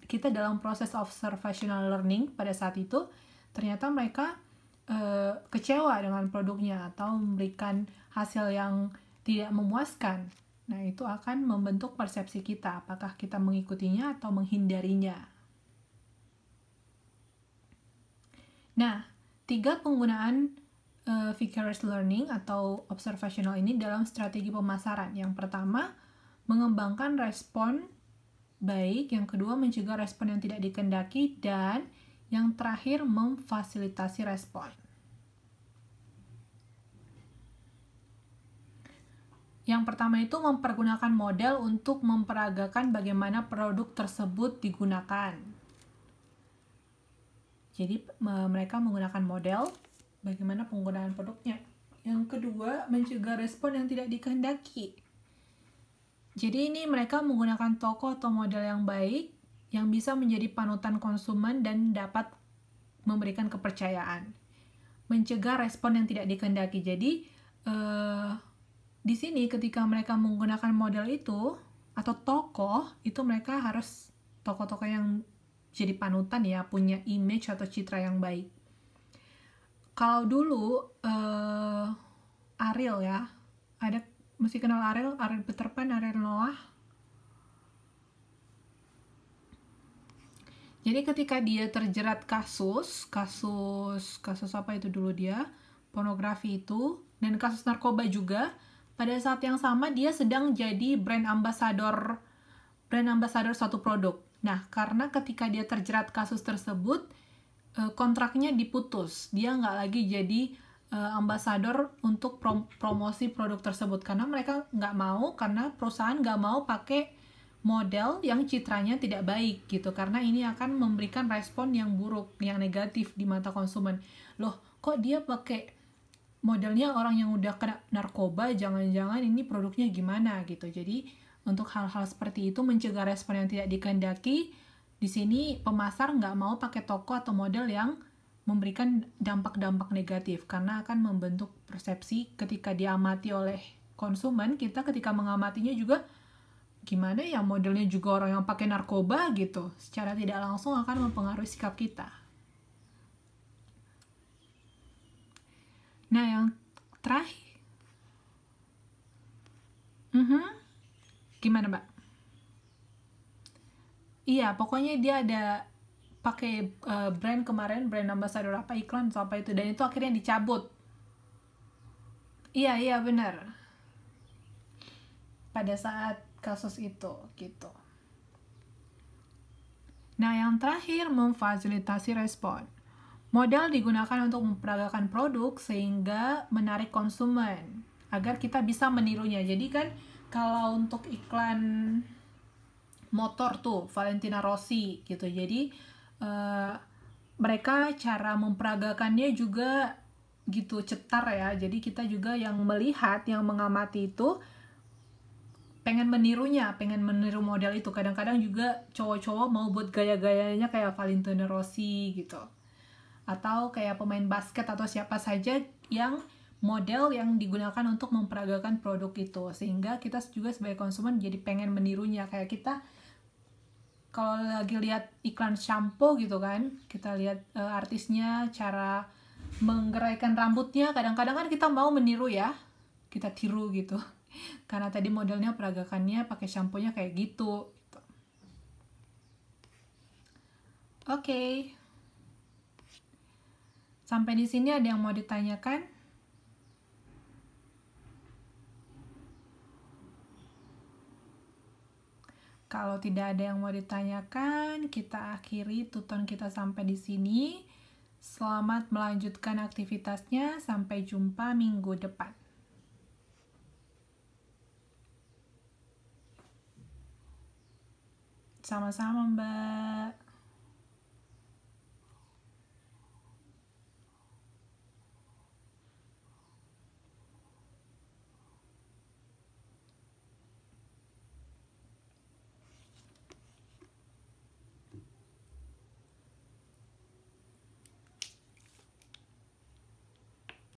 kita dalam proses observational learning pada saat itu, ternyata mereka kecewa dengan produknya atau memberikan hasil yang tidak memuaskan. Nah, itu akan membentuk persepsi kita, apakah kita mengikutinya atau menghindarinya. Nah, 3 penggunaan vicarious learning atau observational ini dalam strategi pemasaran. Yang pertama, mengembangkan respon baik, yang kedua mencegah respon yang tidak dikehendaki, dan yang terakhir memfasilitasi respon. Yang pertama itu mempergunakan model untuk memperagakan bagaimana produk tersebut digunakan. Jadi mereka menggunakan model bagaimana penggunaan produknya. Yang kedua, mencegah respon yang tidak dikehendaki. Jadi ini mereka menggunakan toko atau model yang baik yang bisa menjadi panutan konsumen dan dapat memberikan kepercayaan. Mencegah respon yang tidak dikehendaki. Jadi di sini ketika mereka menggunakan model itu atau toko, itu mereka harus toko-toko yang jadi panutan ya, punya image atau citra yang baik. Kalau dulu Ariel ya, ada mesti kenal Ariel Peter Pan, Ariel Noah. Jadi ketika dia terjerat kasus apa itu dulu dia, pornografi itu. Dan kasus narkoba juga, pada saat yang sama dia sedang jadi brand ambassador suatu produk. Nah, karena ketika dia terjerat kasus tersebut, kontraknya diputus. Dia nggak lagi jadi ambasador untuk promosi produk tersebut. Karena mereka nggak mau, karena perusahaan nggak mau pakai model yang citranya tidak baik gitu. Karena ini akan memberikan respon yang buruk, yang negatif di mata konsumen. Loh, kok dia pakai modelnya orang yang udah kena narkoba, jangan-jangan ini produknya gimana gitu. Jadi untuk hal-hal seperti itu, mencegah respon yang tidak dikehendaki, di sini pemasar nggak mau pakai toko atau model yang memberikan dampak-dampak negatif, karena akan membentuk persepsi ketika diamati oleh konsumen. Kita ketika mengamatinya juga, gimana ya modelnya juga orang yang pakai narkoba gitu, secara tidak langsung akan mempengaruhi sikap kita. Nah, yang terakhir, gimana, Mbak? Iya, pokoknya dia ada pakai brand kemarin, brand ambassador apa, iklan atau apa itu, dan itu akhirnya dicabut. Iya, benar. Pada saat kasus itu, gitu. Nah, yang terakhir, memfasilitasi respon. Model digunakan untuk memperagakan produk sehingga menarik konsumen, agar kita bisa menirunya. Jadi kan, kalau untuk iklan motor tuh, Valentino Rossi gitu, jadi mereka cara memperagakannya juga gitu cetar ya. Jadi kita juga yang melihat, yang mengamati itu pengen menirunya, pengen meniru model itu. Kadang-kadang juga cowok-cowok mau buat gaya-gayanya kayak Valentino Rossi gitu, atau kayak pemain basket atau siapa saja yang model yang digunakan untuk memperagakan produk itu, sehingga kita juga sebagai konsumen jadi pengen menirunya. Kayak kita kalau lagi lihat iklan shampoo gitu kan, kita lihat artisnya cara menggeraikan rambutnya, kadang-kadang kan kita mau meniru ya, kita tiru gitu karena tadi modelnya peragakannya pakai shampoo-nya kayak gitu. Oke. Sampai di sini ada yang mau ditanyakan? Kalau tidak ada yang mau ditanyakan, kita akhiri tuton kita sampai di sini. Selamat melanjutkan aktivitasnya. Sampai jumpa minggu depan. Sama-sama, Mbak.